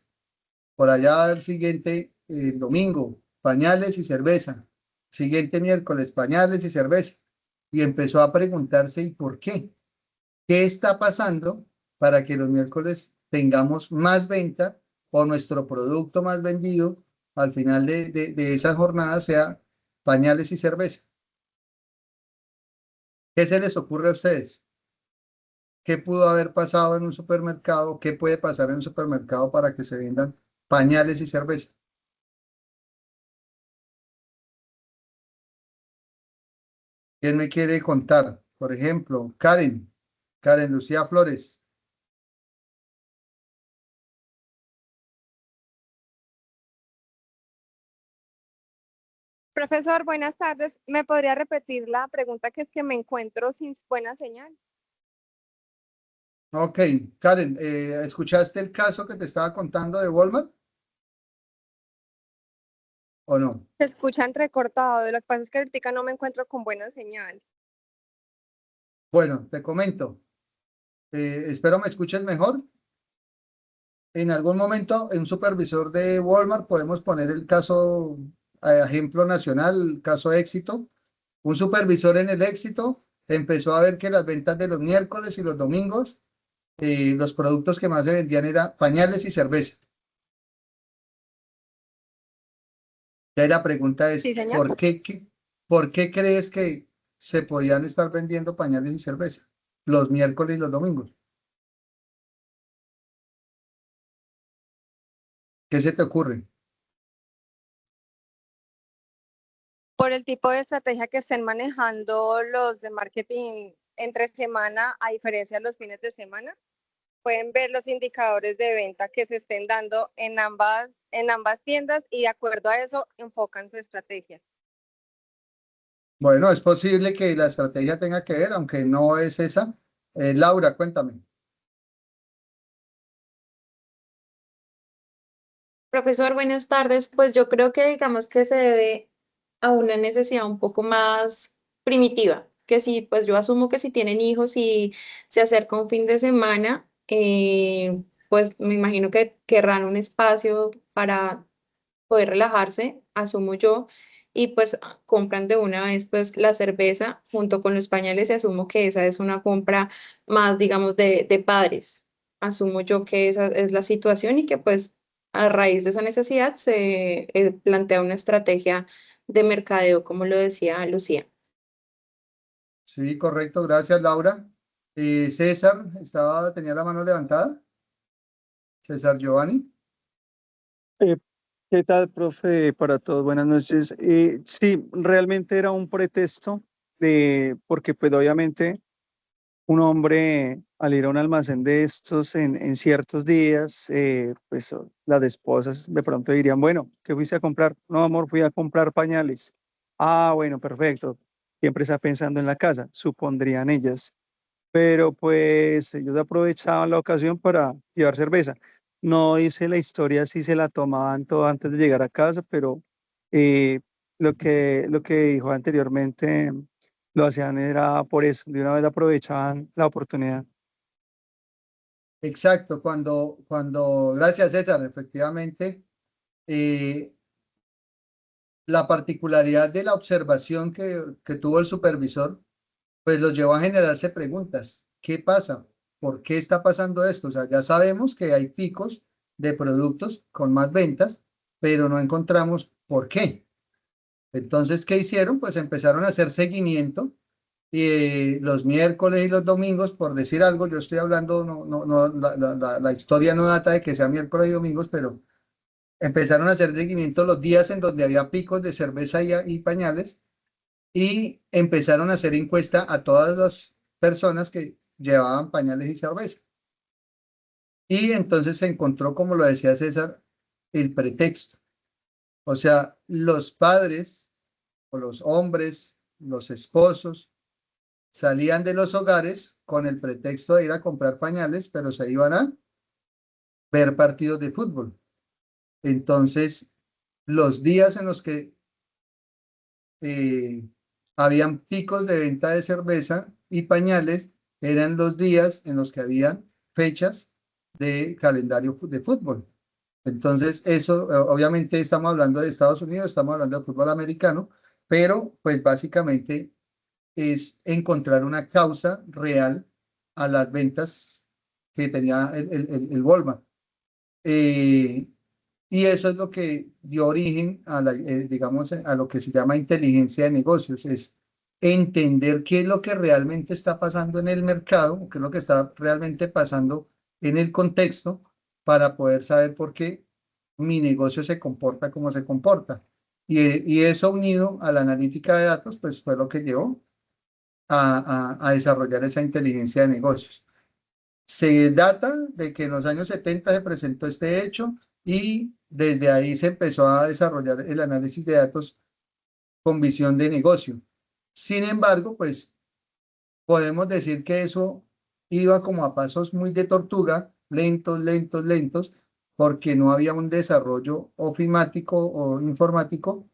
Por allá el siguiente domingo, pañales y cerveza. Siguiente miércoles, pañales y cerveza. Y empezó a preguntarse, ¿y por qué? ¿Qué está pasando para que los miércoles tengamos más venta o nuestro producto más vendido al final de esa jornada sea pañales y cerveza? ¿Qué se les ocurre a ustedes? ¿Qué pudo haber pasado en un supermercado? ¿Qué puede pasar en un supermercado para que se vendan pañales y cerveza? ¿Quién me quiere contar? Por ejemplo, Karen Lucía Flores. Profesor, buenas tardes. ¿Me podría repetir la pregunta, que es que me encuentro sin buena señal? Ok, Karen, ¿escuchaste el caso que te estaba contando de Walmart? ¿O no? Se escucha entrecortado. Lo que pasa es que ahorita no me encuentro con buena señal. Bueno, te comento. Espero me escuches mejor. En algún momento, en un supervisor de Walmart, podemos poner el caso, ejemplo nacional, el caso éxito. Un supervisor en el éxito empezó a ver que las ventas de los miércoles y los domingos, los productos que más se vendían eran pañales y cerveza. Ya la pregunta es, Sí, señor. ¿por qué crees que se podían estar vendiendo pañales y cerveza los miércoles y los domingos? ¿Qué se te ocurre? Por el tipo de estrategia que estén manejando los de marketing entre semana, a diferencia de los fines de semana, pueden ver los indicadores de venta que se estén dando en ambas tiendas y de acuerdo a eso enfocan su estrategia. Bueno, es posible que la estrategia tenga que ver, aunque no es esa. Laura, cuéntame. Profesor, buenas tardes. Pues yo creo que digamos que se debe a una necesidad un poco más primitiva, que si, pues yo asumo que si tienen hijos y se acerca un fin de semana, pues me imagino que querrán un espacio para poder relajarse, asumo yo, y pues compran de una vez pues la cerveza junto con los pañales y asumo que esa es una compra más, digamos, de padres. Asumo yo que esa es la situación y que pues a raíz de esa necesidad se plantea una estrategia de mercadeo, como lo decía Lucía. Sí, correcto. Gracias, Laura. César tenía la mano levantada. César Giovanni. ¿Qué tal, profe? Para todos, buenas noches. Sí, realmente era un pretexto porque pues obviamente un hombre al ir a un almacén de estos en ciertos días, pues las esposas de pronto dirían, bueno, ¿qué fuiste a comprar? No, amor, fui a comprar pañales. Ah, bueno, perfecto. Siempre está pensando en la casa, supondrían ellas. Pero pues ellos aprovechaban la ocasión para llevar cerveza. No hice la historia si se la tomaban todo antes de llegar a casa, pero eh, lo que dijo anteriormente lo hacían era por eso, de una vez aprovechaban la oportunidad. Exacto, gracias César, efectivamente, la particularidad de la observación que tuvo el supervisor, pues los llevó a generarse preguntas. ¿Qué pasa? ¿Por qué está pasando esto? O sea, ya sabemos que hay picos de productos con más ventas, pero no encontramos por qué. Entonces, ¿qué hicieron? Pues empezaron a hacer seguimiento y los miércoles y los domingos, por decir algo, yo estoy hablando, la historia no data de que sea miércoles y domingos, pero empezaron a hacer seguimiento los días en donde había picos de cerveza y pañales y empezaron a hacer encuesta a todas las personas que llevaban pañales y cerveza. Y entonces se encontró, como lo decía César, el pretexto. O sea, los padres o los hombres, los esposos, salían de los hogares con el pretexto de ir a comprar pañales, pero se iban a ver partidos de fútbol. Entonces, los días en los que habían picos de venta de cerveza y pañales eran los días en los que habían fechas de calendario de fútbol. Entonces, eso, obviamente estamos hablando de Estados Unidos, estamos hablando de fútbol americano, pero pues básicamente es encontrar una causa real a las ventas que tenía el Walmart. Y eso es lo que dio origen a digamos, a lo que se llama inteligencia de negocios, es entender qué es lo que realmente está pasando en el mercado, qué es lo que está realmente pasando en el contexto para poder saber por qué mi negocio se comporta como se comporta. Y eso unido a la analítica de datos, pues fue lo que llevó a desarrollar esa inteligencia de negocios. Se data de que en los años 70 se presentó este hecho y desde ahí se empezó a desarrollar el análisis de datos con visión de negocio. Sin embargo, pues podemos decir que eso iba como a pasos muy de tortuga, lentos, lentos, lentos, porque no había un desarrollo ofimático o informático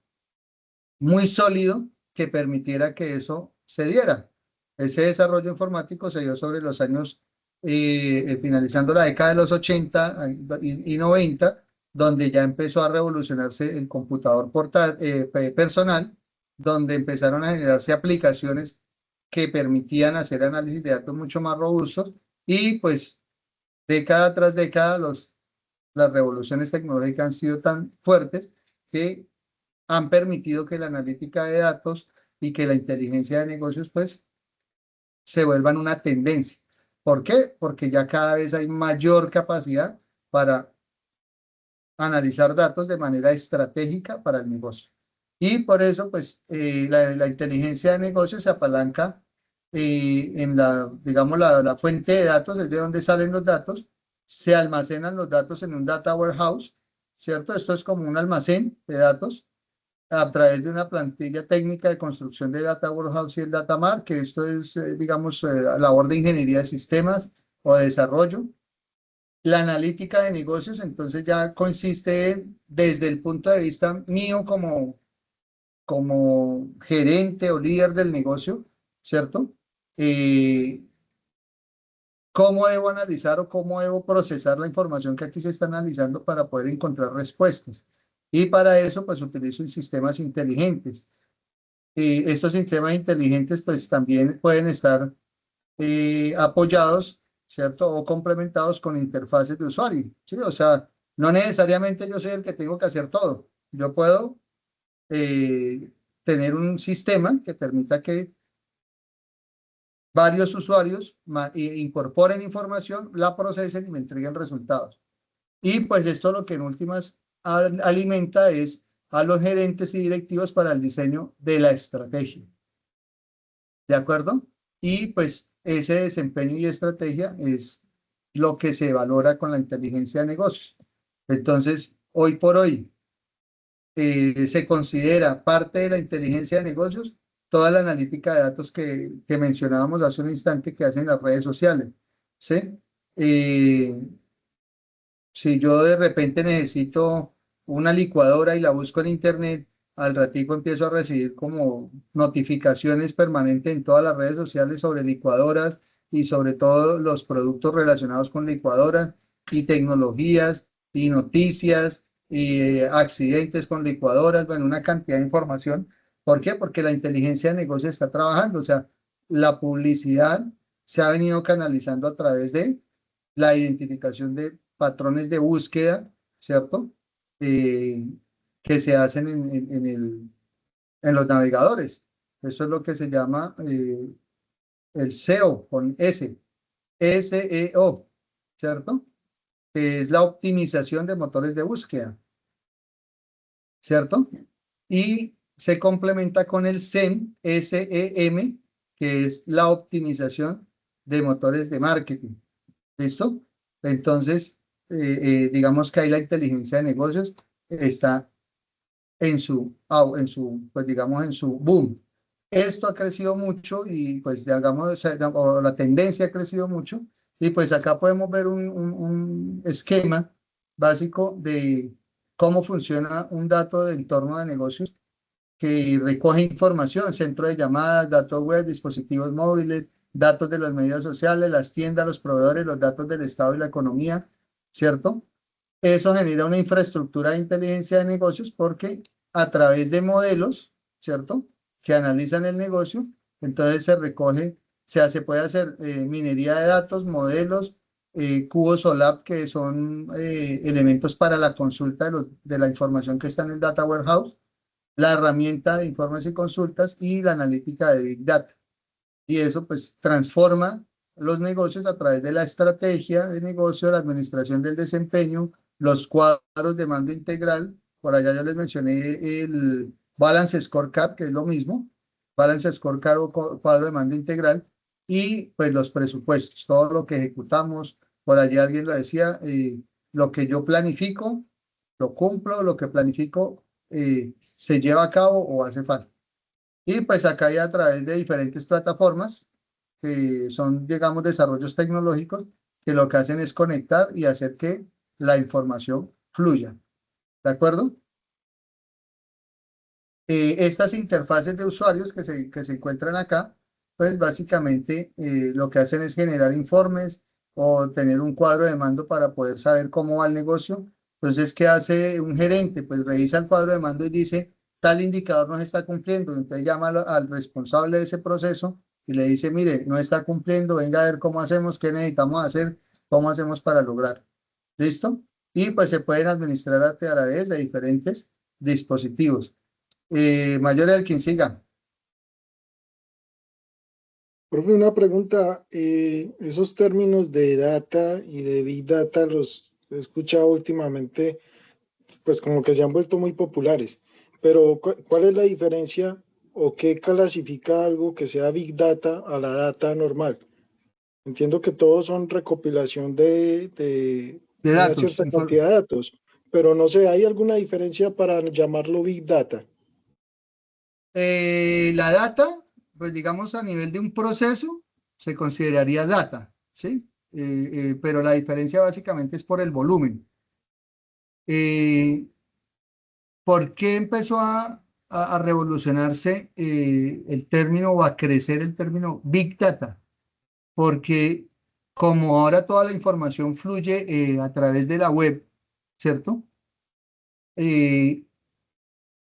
muy sólido que permitiera que eso se diera. Ese desarrollo informático se dio sobre los años, finalizando la década de los 80 y 90, donde ya empezó a revolucionarse el computador personal, donde empezaron a generarse aplicaciones que permitían hacer análisis de datos mucho más robustos y pues década tras década las revoluciones tecnológicas han sido tan fuertes que han permitido que la analítica de datos y que la inteligencia de negocios pues se vuelvan una tendencia. ¿Por qué? Porque ya cada vez hay mayor capacidad para analizar datos de manera estratégica para el negocio. Y por eso pues la inteligencia de negocios se apalanca en digamos, la fuente de datos, desde donde salen los datos, se almacenan los datos en un data warehouse, ¿cierto? Esto es como un almacén de datos a través de una plantilla técnica de construcción de Data Warehouse y el Data Mart, que esto es, digamos, labor de ingeniería de sistemas o de desarrollo. La analítica de negocios, entonces, ya consiste desde el punto de vista mío como gerente o líder del negocio, ¿cierto? ¿Cómo debo analizar o cómo debo procesar la información que aquí se está analizando para poder encontrar respuestas? Y para eso, pues, utilizo sistemas inteligentes. Estos sistemas inteligentes pues también pueden estar apoyados, ¿cierto? O complementados con interfaces de usuario, ¿sí? O sea, no necesariamente yo soy el que tengo que hacer todo. Yo puedo tener un sistema que permita que varios usuarios incorporen información, la procesen y me entreguen resultados. Y pues esto lo que en últimas alimenta es a los gerentes y directivos para el diseño de la estrategia. ¿De acuerdo? Y pues ese desempeño y estrategia es lo que se valora con la inteligencia de negocios. Entonces, hoy por hoy, se considera parte de la inteligencia de negocios toda la analítica de datos que mencionábamos hace un instante que hacen las redes sociales, ¿sí? Si yo de repente necesito una licuadora y la busco en internet, al ratico empiezo a recibir como notificaciones permanentes en todas las redes sociales sobre licuadoras y sobre todo los productos relacionados con licuadoras y tecnologías y noticias y accidentes con licuadoras, bueno, una cantidad de información. ¿Por qué? Porque la inteligencia de negocio está trabajando, o sea, la publicidad se ha venido canalizando a través de la identificación de patrones de búsqueda, ¿cierto? Que se hacen en los navegadores. Eso es lo que se llama el SEO con S, SEO, ¿cierto? Que es la optimización de motores de búsqueda, ¿cierto? Y se complementa con el SEM, SEM, que es la optimización de motores de marketing. ¿Listo? Entonces, digamos que ahí la inteligencia de negocios está pues digamos, en su boom. Esto ha crecido mucho y pues digamos, o la tendencia ha crecido mucho y pues acá podemos ver un esquema básico de cómo funciona un dato de entorno de negocios que recoge información, centro de llamadas, datos web, dispositivos móviles, datos de las medidas sociales, las tiendas, los proveedores, los datos del Estado y la economía, ¿cierto? Eso genera una infraestructura de inteligencia de negocios porque a través de modelos, ¿cierto? Que analizan el negocio, entonces se recoge, se puede hacer minería de datos, modelos, cubos OLAP, que son elementos para la consulta de la información que está en el Data Warehouse, la herramienta de informes y consultas y la analítica de Big Data. Y eso pues transforma los negocios a través de la estrategia de negocio, la administración del desempeño, los cuadros de mando integral. Por allá yo les mencioné el Balance Scorecard, que es lo mismo, Balance Scorecard o cuadro de mando integral, y pues los presupuestos, todo lo que ejecutamos. Por allá alguien lo decía, lo que yo planifico, lo cumplo, lo que planifico se lleva a cabo o hace falta. Y pues acá hay a través de diferentes plataformas que son, digamos, desarrollos tecnológicos que lo que hacen es conectar y hacer que la información fluya. ¿De acuerdo? Estas interfaces de usuarios que se encuentran acá, pues básicamente lo que hacen es generar informes o tener un cuadro de mando para poder saber cómo va el negocio. Entonces, ¿qué hace un gerente? Pues revisa el cuadro de mando y dice, tal indicador no se está cumpliendo. Entonces llama al responsable de ese proceso y le dice, mire, no está cumpliendo, venga a ver cómo hacemos, qué necesitamos hacer, cómo hacemos para lograr. ¿Listo? Y pues se pueden administrar a través de diferentes dispositivos. Mayor el quien siga. Profe, una pregunta, esos términos de data y de big data los he escuchado últimamente, pues como que se han vuelto muy populares, pero ¿cuál es la diferencia o qué clasifica algo que sea big data a la data normal? Entiendo que todos son recopilación de una datos, cierta cantidad de datos, pero no sé, ¿hay alguna diferencia para llamarlo big data? La data, pues digamos a nivel de un proceso, se consideraría data, ¿sí? Pero la diferencia básicamente es por el volumen. ¿Por qué empezó a revolucionarse el término o a crecer el término Big Data? Porque como ahora toda la información fluye a través de la web, ¿cierto?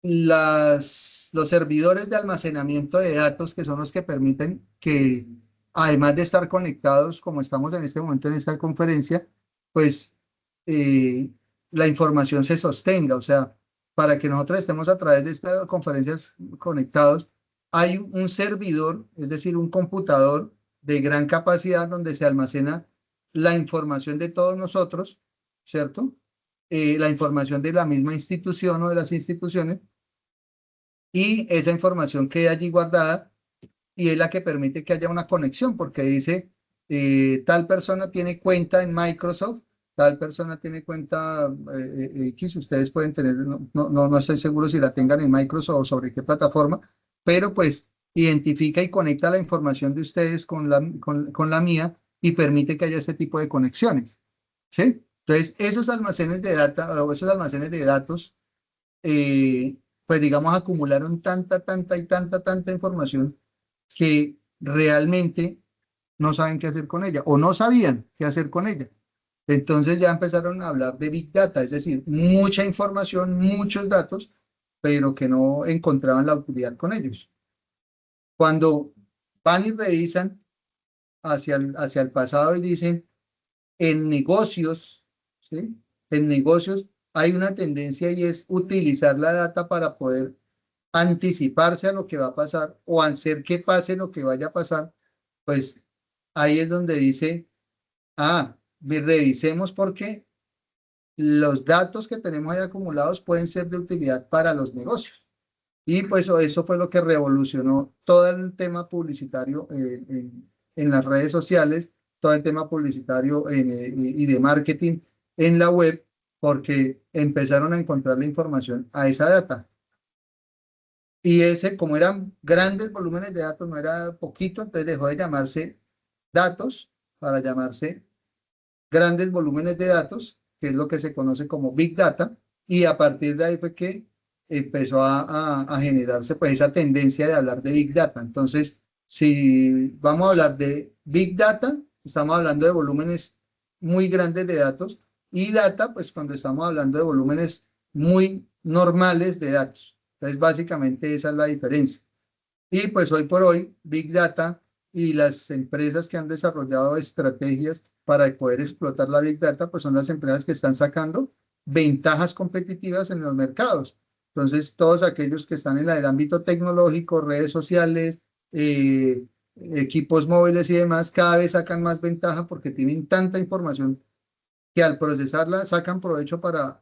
Los servidores de almacenamiento de datos, que son los que permiten que, además de estar conectados, como estamos en este momento en esta conferencia, pues la información se sostenga. O sea, para que nosotros estemos a través de estas conferencias conectados, hay un servidor, es decir, un computador de gran capacidad donde se almacena la información de todos nosotros, ¿cierto? La información de la misma institución o de las instituciones, y esa información queda allí guardada y es la que permite que haya una conexión, porque dice, tal persona tiene cuenta en Microsoft, tal persona tiene cuenta X, ustedes pueden tener, no estoy seguro si la tengan en Microsoft o sobre qué plataforma, pero pues identifica y conecta la información de ustedes con la mía y permite que haya este tipo de conexiones, ¿sí? Entonces, esos almacenes de data o esos almacenes de datos, pues digamos, acumularon tanta información que realmente no saben qué hacer con ella o no sabían qué hacer con ella. Entonces ya empezaron a hablar de Big Data, es decir, mucha información, muchos datos, pero que no encontraban la utilidad con ellos. Cuando van y revisan hacia el pasado y dicen, en negocios, ¿sí? En negocios hay una tendencia y es utilizar la data para poder anticiparse a lo que va a pasar o hacer que pase lo que vaya a pasar, pues ahí es donde dice, revisemos porque los datos que tenemos ahí acumulados pueden ser de utilidad para los negocios. Y pues eso fue lo que revolucionó todo el tema publicitario en las redes sociales, todo el tema publicitario y de marketing en la web, porque empezaron a encontrar la información a esa data. Y ese, como eran grandes volúmenes de datos, no era poquito, entonces dejó de llamarse datos para llamarse grandes volúmenes de datos, que es lo que se conoce como Big Data, y a partir de ahí fue que empezó a generarse pues esa tendencia de hablar de Big Data. Entonces, si vamos a hablar de Big Data, estamos hablando de volúmenes muy grandes de datos, y data, pues cuando estamos hablando de volúmenes muy normales de datos. Entonces, básicamente esa es la diferencia. Y pues hoy por hoy, Big Data y las empresas que han desarrollado estrategias para poder explotar la Big Data, pues son las empresas que están sacando ventajas competitivas en los mercados. Entonces, todos aquellos que están en el ámbito tecnológico, redes sociales, equipos móviles y demás, cada vez sacan más ventaja porque tienen tanta información que al procesarla sacan provecho para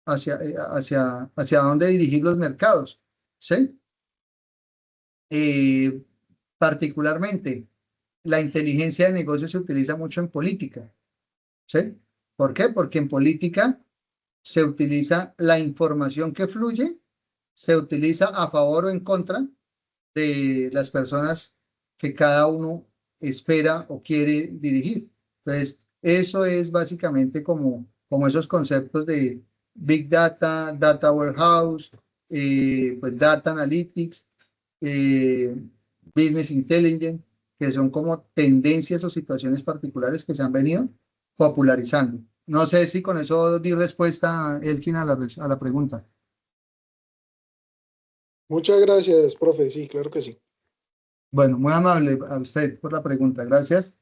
hacia dónde dirigir los mercados, ¿sí? Particularmente, la inteligencia de negocios se utiliza mucho en política, ¿sí? ¿Por qué? Porque en política se utiliza la información que fluye, se utiliza a favor o en contra de las personas que cada uno espera o quiere dirigir. Entonces, eso es básicamente como esos conceptos de Big Data, Data Warehouse, pues Data Analytics, Business Intelligence, que son como tendencias o situaciones particulares que se han venido popularizando. No sé si con eso di respuesta, Elkin, a la pregunta. Muchas gracias, profe. Sí, claro que sí. Bueno, muy amable a usted por la pregunta. Gracias.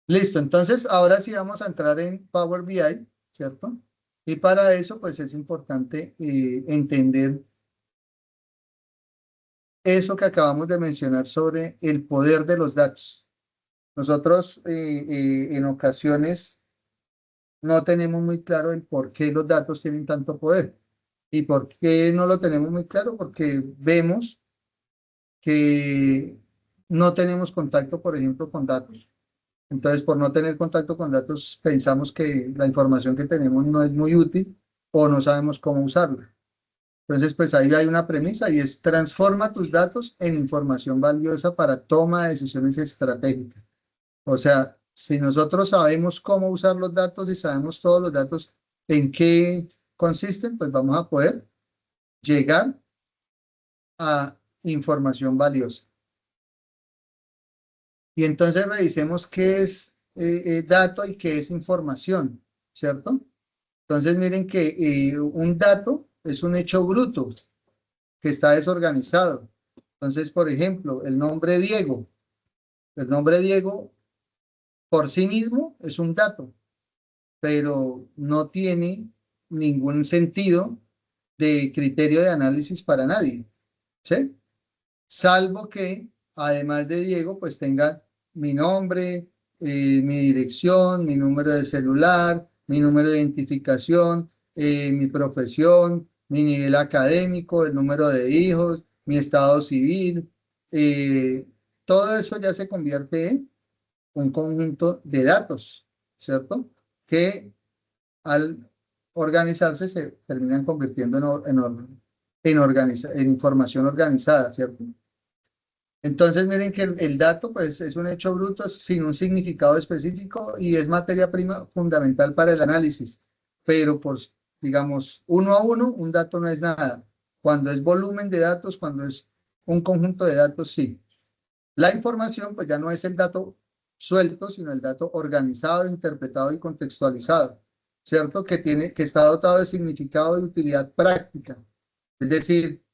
Listo, entonces ahora sí vamos a entrar en Power BI, ¿cierto? Y para eso, pues es importante entender eso que acabamos de mencionar sobre el poder de los datos. Nosotros en ocasiones no tenemos muy claro el por qué los datos tienen tanto poder. ¿Y por qué no lo tenemos muy claro? Porque vemos que no tenemos contacto, por ejemplo, con datos. Entonces, por no tener contacto con datos, pensamos que la información que tenemos no es muy útil o no sabemos cómo usarla. Entonces, pues ahí hay una premisa y es transforma tus datos en información valiosa para toma de decisiones estratégicas. O sea, si nosotros sabemos cómo usar los datos y sabemos todos los datos en qué consisten, pues vamos a poder llegar a información valiosa. Y entonces revisemos qué es dato y qué es información, ¿cierto? Entonces miren que un dato es un hecho bruto que está desorganizado. Entonces, por ejemplo, el nombre Diego por sí mismo es un dato, pero no tiene ningún sentido de criterio de análisis para nadie, ¿sí? Salvo que, además de Diego, pues tenga mi nombre, mi dirección, mi número de celular, mi número de identificación, mi profesión, mi nivel académico, el número de hijos, mi estado civil. Todo eso ya se convierte en un conjunto de datos, ¿cierto? Que al organizarse se terminan convirtiendo en información organizada, ¿cierto? Entonces miren que el dato pues es un hecho bruto sin un significado específico y es materia prima fundamental para el análisis, pero digamos, uno a uno, un dato no es nada. Cuando es volumen de datos, cuando es un conjunto de datos, sí. La información pues ya no es el dato suelto, sino el dato organizado, interpretado y contextualizado, ¿cierto? Que está dotado de significado y utilidad práctica. Es decir,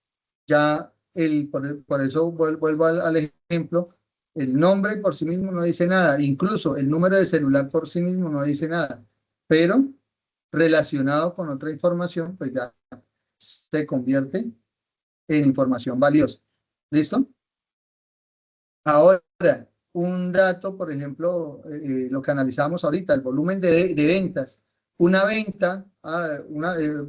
ya por eso vuelvo al ejemplo, el nombre por sí mismo no dice nada, incluso el número de celular por sí mismo no dice nada, pero relacionado con otra información, pues ya se convierte en información valiosa. ¿Listo? Ahora, un dato, por ejemplo, lo que analizamos ahorita, el volumen de ventas. Una venta,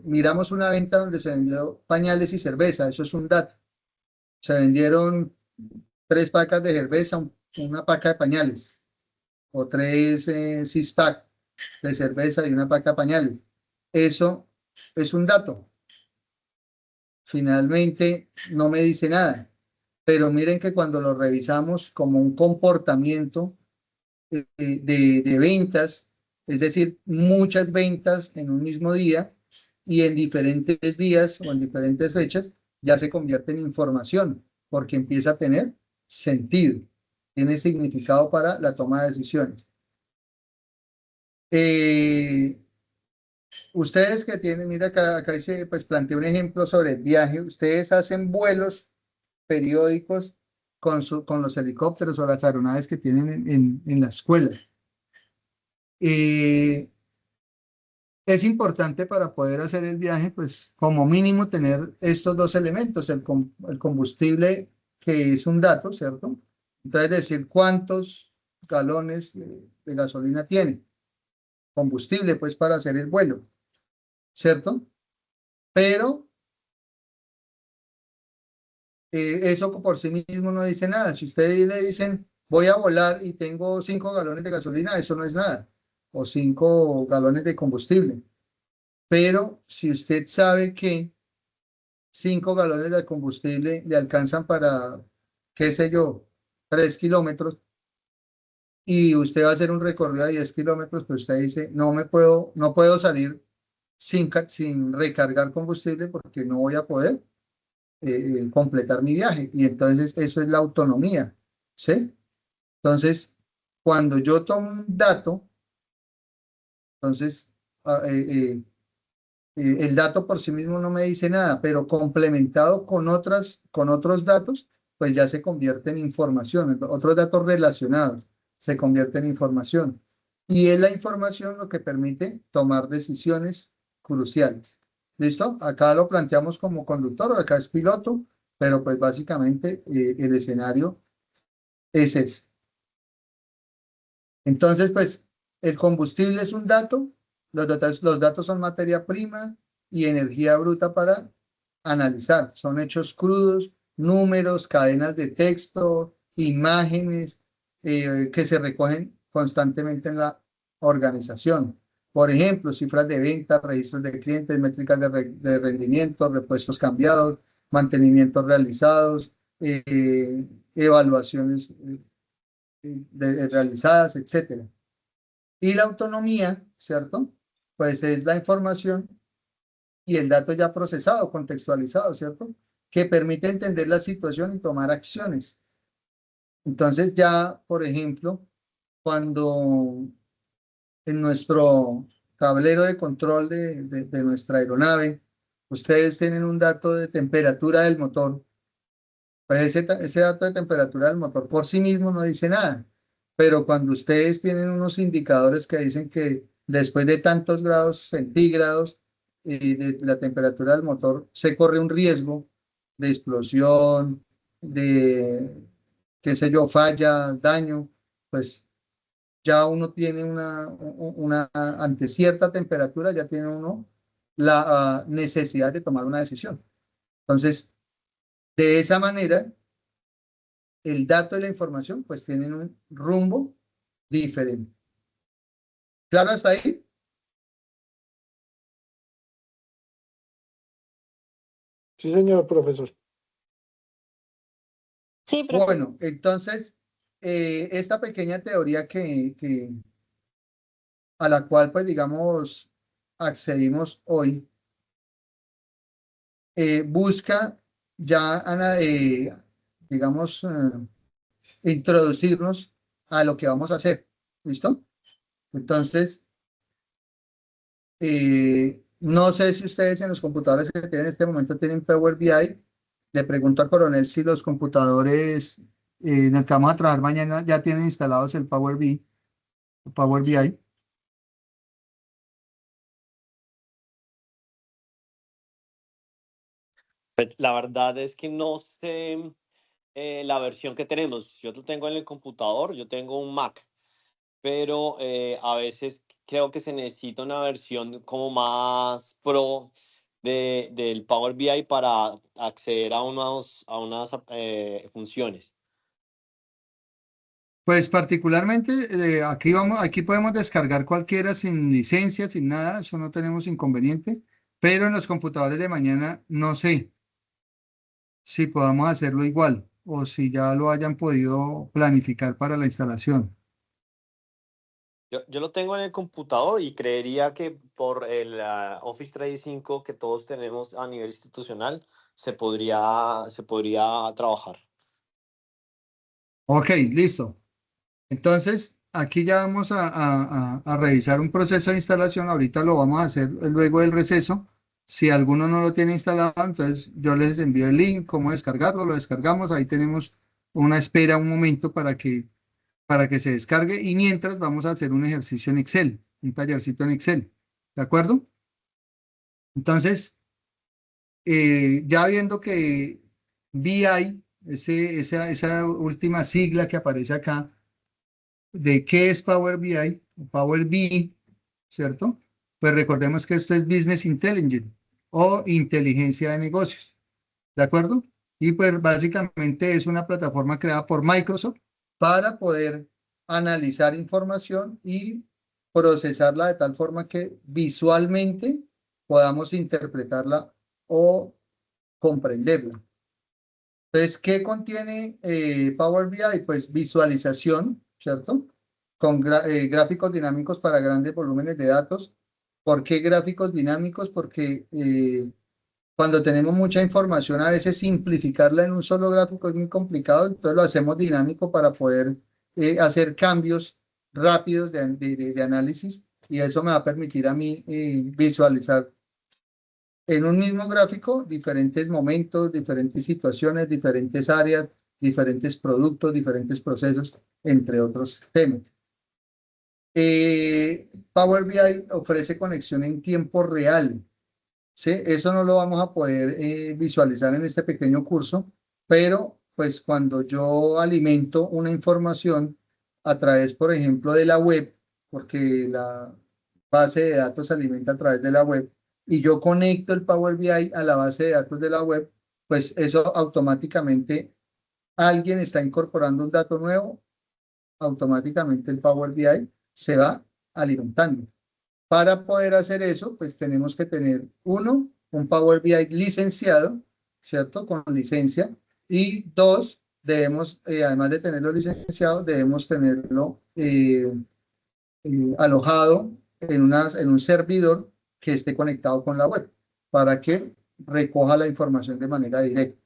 miramos una venta donde se vendió pañales y cerveza, eso es un dato. Se vendieron 3 pacas de cerveza, una paca de pañales, o 3 six-pack de cerveza y una paca de pañales. Eso es un dato. Finalmente, no me dice nada. Pero miren que cuando lo revisamos como un comportamiento de ventas, es decir, muchas ventas en un mismo día y en diferentes días o en diferentes fechas, ya se convierte en información, porque empieza a tener sentido, tiene significado para la toma de decisiones. Ustedes que tienen, mira acá dice, pues planteé un ejemplo sobre el viaje, ustedes hacen vuelos periódicos con los helicópteros o las aeronaves que tienen en la escuela. Es importante para poder hacer el viaje, pues como mínimo tener estos 2 elementos, el combustible, que es un dato, ¿cierto? Entonces decir cuántos galones de gasolina tiene, combustible, pues para hacer el vuelo, ¿cierto? Pero eso por sí mismo no dice nada. Si ustedes le dicen, voy a volar y tengo 5 galones de gasolina, eso no es nada, o 5 galones de combustible. Pero si usted sabe que 5 galones de combustible le alcanzan para, qué sé yo, 3 kilómetros, y usted va a hacer un recorrido de 10 kilómetros, pues usted dice, no puedo salir sin recargar combustible porque no voy a poder completar mi viaje. Y entonces eso es la autonomía, ¿sí? Entonces, cuando yo tomo un dato, entonces el dato por sí mismo no me dice nada, pero complementado con otros datos, pues ya se convierte en información. Otros datos relacionados se convierten en información. Y es la información lo que permite tomar decisiones cruciales. ¿Listo? Acá lo planteamos como conductor, acá es piloto, pero pues básicamente el escenario es ese. Entonces, pues el combustible es un dato, los datos son materia prima y energía bruta para analizar. Son hechos crudos, números, cadenas de texto, imágenes que se recogen constantemente en la organización. Por ejemplo, cifras de venta, registros de clientes, métricas de rendimiento, repuestos cambiados, mantenimientos realizados, evaluaciones realizadas, etcétera. Y la autonomía, ¿cierto? Pues es la información y el dato ya procesado, contextualizado, ¿cierto? Que permite entender la situación y tomar acciones. Entonces ya, por ejemplo, cuando en nuestro tablero de control de nuestra aeronave, ustedes tienen un dato de temperatura del motor, pues ese dato de temperatura del motor por sí mismo no dice nada, pero cuando ustedes tienen unos indicadores que dicen que después de tantos grados centígrados de la temperatura del motor se corre un riesgo de explosión, de, qué sé yo, falla, daño, pues ya uno tiene ante cierta temperatura, ya tiene uno la necesidad de tomar una decisión. Entonces, de esa manera, el dato y la información pues tienen un rumbo diferente. ¿Claro hasta ahí? Sí, señor profesor. Sí, profe. Bueno, entonces, esta pequeña teoría a la cual, pues, digamos, accedimos hoy, busca ya, digamos, introducirnos a lo que vamos a hacer. ¿Listo? Entonces, no sé si ustedes en los computadores que tienen en este momento tienen Power BI. Le pregunto al coronel si los computadores en el que vamos a trabajar mañana ya tienen instalados el Power BI. Pues, la verdad es que no sé la versión que tenemos. Yo lo tengo en el computador, yo tengo un Mac, pero a veces creo que se necesita una versión como más pro del Power BI para acceder a unas funciones. Pues particularmente aquí podemos descargar cualquiera sin licencia, sin nada, eso no tenemos inconveniente, pero en los computadores de mañana no sé si podamos hacerlo igual o si ya lo hayan podido planificar para la instalación. Yo lo tengo en el computador y creería que por el Office 365 que todos tenemos a nivel institucional se podría trabajar. Ok, listo. Entonces, aquí ya vamos a revisar un proceso de instalación. Ahorita lo vamos a hacer luego del receso. Si alguno no lo tiene instalado, entonces yo les envío el link, cómo descargarlo, lo descargamos. Ahí tenemos una espera, un momento para que se descargue. Y mientras vamos a hacer un ejercicio en Excel, un tallercito en Excel. ¿De acuerdo? Entonces, ya viendo que BI, esa última sigla que aparece acá, de qué es Power BI, Power BI, ¿cierto? Pues recordemos que esto es Business Intelligence o inteligencia de negocios, ¿de acuerdo? Y pues básicamente es una plataforma creada por Microsoft para poder analizar información y procesarla de tal forma que visualmente podamos interpretarla o comprenderla. Entonces, ¿qué contiene Power BI? Pues visualización, ¿cierto? Con gráficos dinámicos para grandes volúmenes de datos. ¿Por qué gráficos dinámicos? Porque cuando tenemos mucha información, a veces simplificarla en un solo gráfico es muy complicado, entonces lo hacemos dinámico para poder hacer cambios rápidos de análisis y eso me va a permitir a mí visualizar en un mismo gráfico diferentes momentos, diferentes situaciones, diferentes áreas, diferentes productos, diferentes procesos, entre otros temas. Power BI ofrece conexión en tiempo real. ¿Sí? Eso no lo vamos a poder visualizar en este pequeño curso, pero pues cuando yo alimento una información a través, por ejemplo, de la web, porque la base de datos se alimenta a través de la web, y yo conecto el Power BI a la base de datos de la web, pues eso automáticamente alguien está incorporando un dato nuevo, automáticamente el Power BI se va alimentando. Para poder hacer eso, pues tenemos que tener un Power BI licenciado, ¿cierto? Con licencia. Y dos, debemos, además de tenerlo licenciado, debemos tenerlo alojado en un servidor que esté conectado con la web para que recoja la información de manera directa.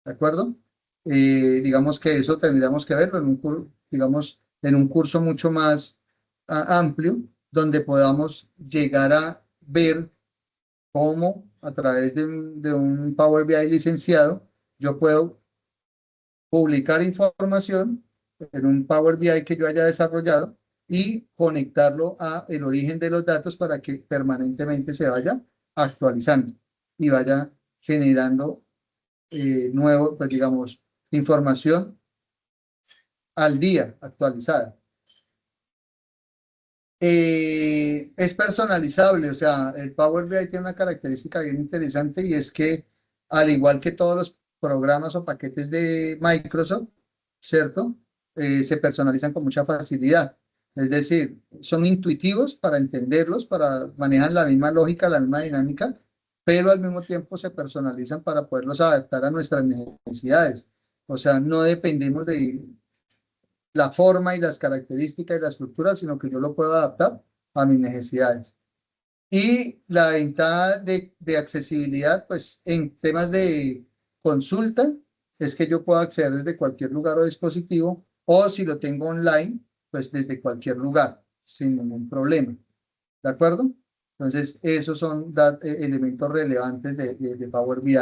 ¿De acuerdo? Digamos que eso tendríamos que verlo en un curso mucho más amplio, donde podamos llegar a ver cómo a través de un Power BI licenciado yo puedo publicar información en un Power BI que yo haya desarrollado y conectarlo a el origen de los datos para que permanentemente se vaya actualizando y vaya generando nuevo, pues digamos, información al día, actualizada. Es personalizable, o sea, el Power BI tiene una característica bien interesante y es que, al igual que todos los programas o paquetes de Microsoft, ¿cierto? Se personalizan con mucha facilidad. Es decir, son intuitivos para entenderlos, para manejar la misma lógica, la misma dinámica, pero al mismo tiempo se personalizan para poderlos adaptar a nuestras necesidades. O sea, no dependemos de la forma y las características y la estructura, sino que yo lo puedo adaptar a mis necesidades. Y la ventaja de accesibilidad, pues en temas de consulta, es que yo puedo acceder desde cualquier lugar o dispositivo, o si lo tengo online, pues desde cualquier lugar, sin ningún problema. ¿De acuerdo? Entonces, esos son elementos relevantes de Power BI.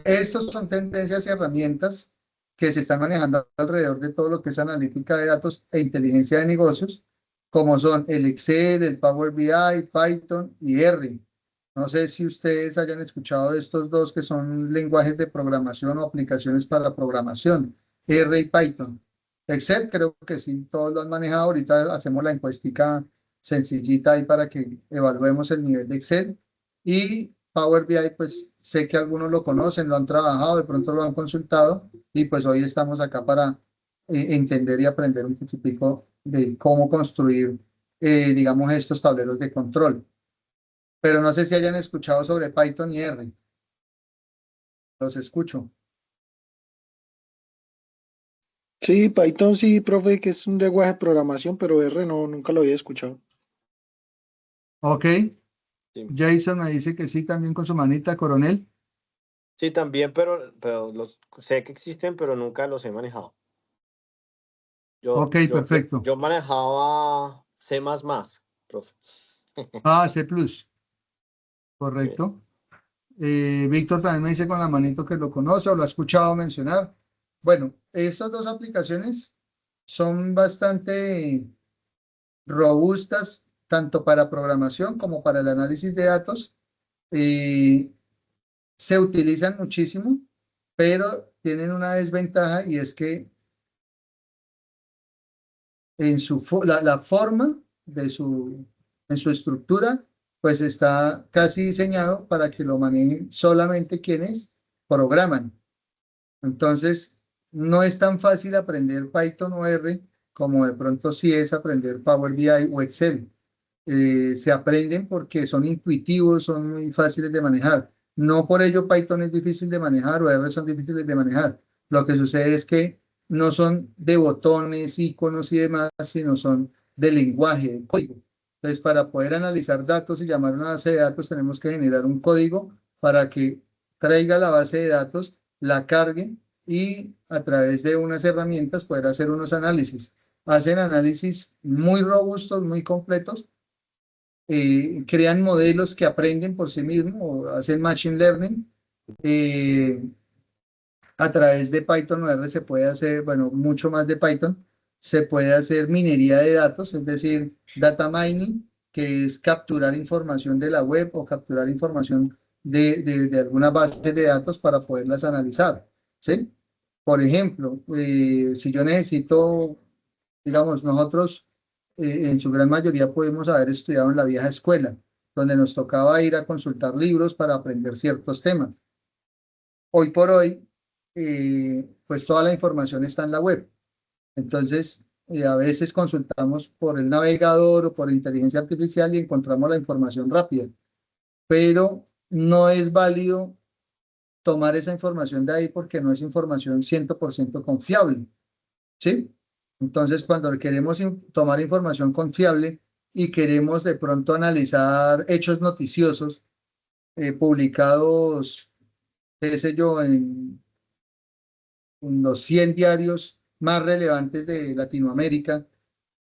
Estos son tendencias y herramientas que se están manejando alrededor de todo lo que es analítica de datos e inteligencia de negocios, como son el Excel, el Power BI, Python y R. No sé si ustedes hayan escuchado de estos dos que son lenguajes de programación o aplicaciones para la programación, R y Python. Excel creo que sí, todos lo han manejado. Ahorita hacemos la encuestica sencillita ahí para que evaluemos el nivel de Excel. Y Power BI, pues sé que algunos lo conocen, lo han trabajado, de pronto lo han consultado y pues hoy estamos acá para entender y aprender un poquitico de cómo construir, digamos, estos tableros de control. Pero no sé si hayan escuchado sobre Python y R. Los escucho. Sí, Python sí, profe, que es un lenguaje de programación, pero R no, nunca lo había escuchado. Ok. Sí. Jason me dice que sí, también con su manita, coronel. Sí, también, pero sé que existen, pero nunca los he manejado. Ok, perfecto. Yo manejaba C++, profe. Ah, C+. Correcto. Víctor también me dice con la manito que lo conoce o lo ha escuchado mencionar. Bueno, estas dos aplicaciones son bastante robustas, tanto para programación como para el análisis de datos. Se utilizan muchísimo, pero tienen una desventaja y es que en la forma en su estructura, pues está casi diseñado para que lo manejen solamente quienes programan. Entonces, no es tan fácil aprender Python o R como de pronto sí es aprender Power BI o Excel. Se aprenden porque son intuitivos, son muy fáciles de manejar. No por ello Python es difícil de manejar o R son difíciles de manejar. Lo que sucede es que no son de botones, iconos y demás, sino son de lenguaje, de código. Entonces, para poder analizar datos y llamar una base de datos, tenemos que generar un código para que traiga la base de datos, la cargue y a través de unas herramientas poder hacer unos análisis. Hacen análisis muy robustos, muy completos, crean modelos que aprenden por sí mismos o hacen machine learning. A través de Python o R se puede hacer, bueno, mucho más de Python, se puede hacer minería de datos, es decir, data mining, que es capturar información de la web o capturar información de alguna base de datos para poderlas analizar, ¿sí? Por ejemplo, si yo necesito, digamos, nosotros en su gran mayoría podemos haber estudiado en la vieja escuela, donde nos tocaba ir a consultar libros para aprender ciertos temas. Hoy por hoy, pues toda la información está en la web. Entonces, a veces consultamos por el navegador o por inteligencia artificial y encontramos la información rápida, pero no es válido tomar esa información de ahí porque no es información 100% confiable, ¿sí? Entonces, cuando queremos tomar información confiable y queremos de pronto analizar hechos noticiosos publicados, qué sé yo, en los 100 diarios más relevantes de Latinoamérica,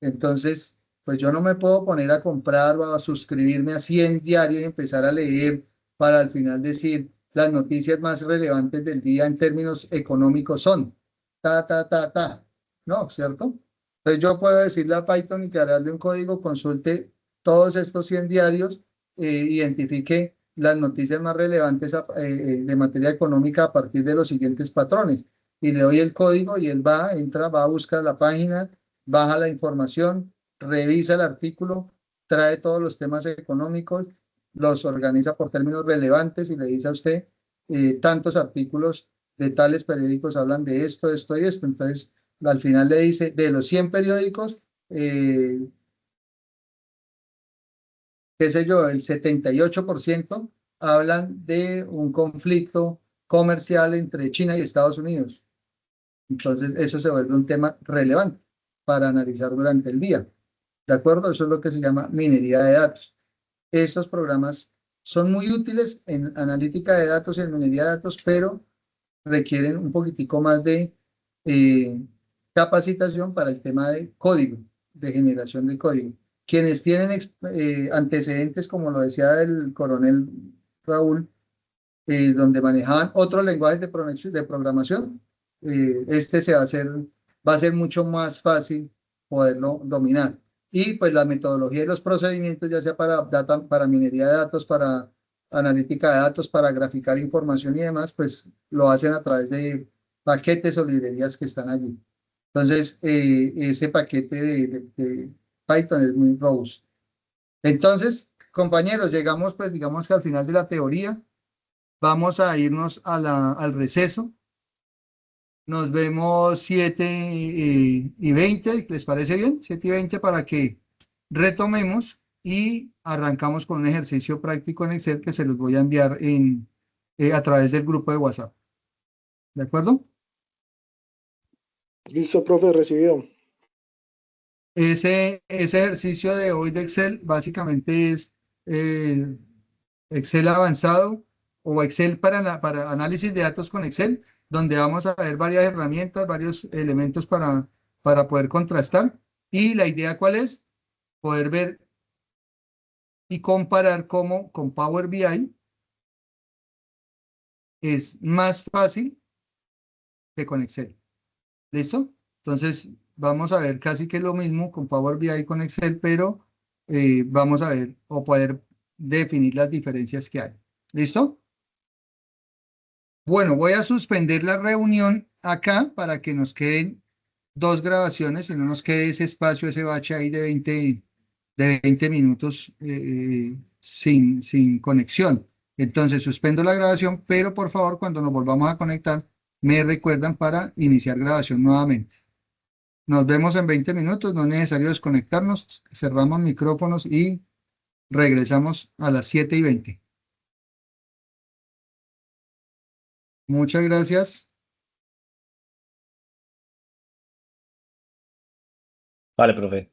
entonces, pues yo no me puedo poner a comprar o a suscribirme a 100 diarios y empezar a leer para al final decir las noticias más relevantes del día en términos económicos son ta. No, ¿cierto? Entonces yo puedo decirle a Python y crearle un código, consulte todos estos 100 diarios, identifique las noticias más relevantes de materia económica a partir de los siguientes patrones. Y le doy el código y él entra, va a buscar la página, baja la información, revisa el artículo, trae todos los temas económicos, los organiza por términos relevantes y le dice a usted, tantos artículos de tales periódicos hablan de esto, esto y esto. Entonces, al final le dice, de los 100 periódicos, qué sé yo, el 78% hablan de un conflicto comercial entre China y Estados Unidos. Entonces, eso se vuelve un tema relevante para analizar durante el día. ¿De acuerdo? Eso es lo que se llama minería de datos. Estos programas son muy útiles en analítica de datos y en minería de datos, pero requieren un poquitico más de capacitación para el tema de código, de generación de código. Quienes tienen antecedentes, como lo decía el coronel Raúl, donde manejaban otros lenguajes de programación, este va a ser mucho más fácil poderlo dominar. Y pues la metodología y los procedimientos, ya sea para minería de datos, para analítica de datos, para graficar información y demás, pues lo hacen a través de paquetes o librerías que están allí. Entonces, ese paquete de Python es muy robusto. Entonces, compañeros, llegamos pues digamos que al final de la teoría. Vamos a irnos al receso. Nos vemos 7:20, ¿les parece bien? 7:20 para que retomemos y arrancamos con un ejercicio práctico en Excel que se los voy a enviar a través del grupo de WhatsApp. ¿De acuerdo? Listo, profe, recibido. Ese ejercicio de hoy de Excel básicamente es Excel avanzado o Excel para análisis de datos con Excel, donde vamos a ver varias herramientas, varios elementos para poder contrastar. Y la idea, ¿cuál es? Poder ver y comparar cómo con Power BI es más fácil que con Excel. ¿Listo? Entonces, vamos a ver casi que lo mismo con Power BI y con Excel, pero vamos a ver o poder definir las diferencias que hay. ¿Listo? Bueno, voy a suspender la reunión acá para que nos queden 2 grabaciones y no nos quede ese espacio, ese bache ahí de 20 minutos sin conexión. Entonces, suspendo la grabación, pero por favor, cuando nos volvamos a conectar, me recuerdan para iniciar grabación nuevamente. Nos vemos en 20 minutos, no es necesario desconectarnos, cerramos micrófonos y regresamos a las 7:20. Muchas gracias. Vale, profe.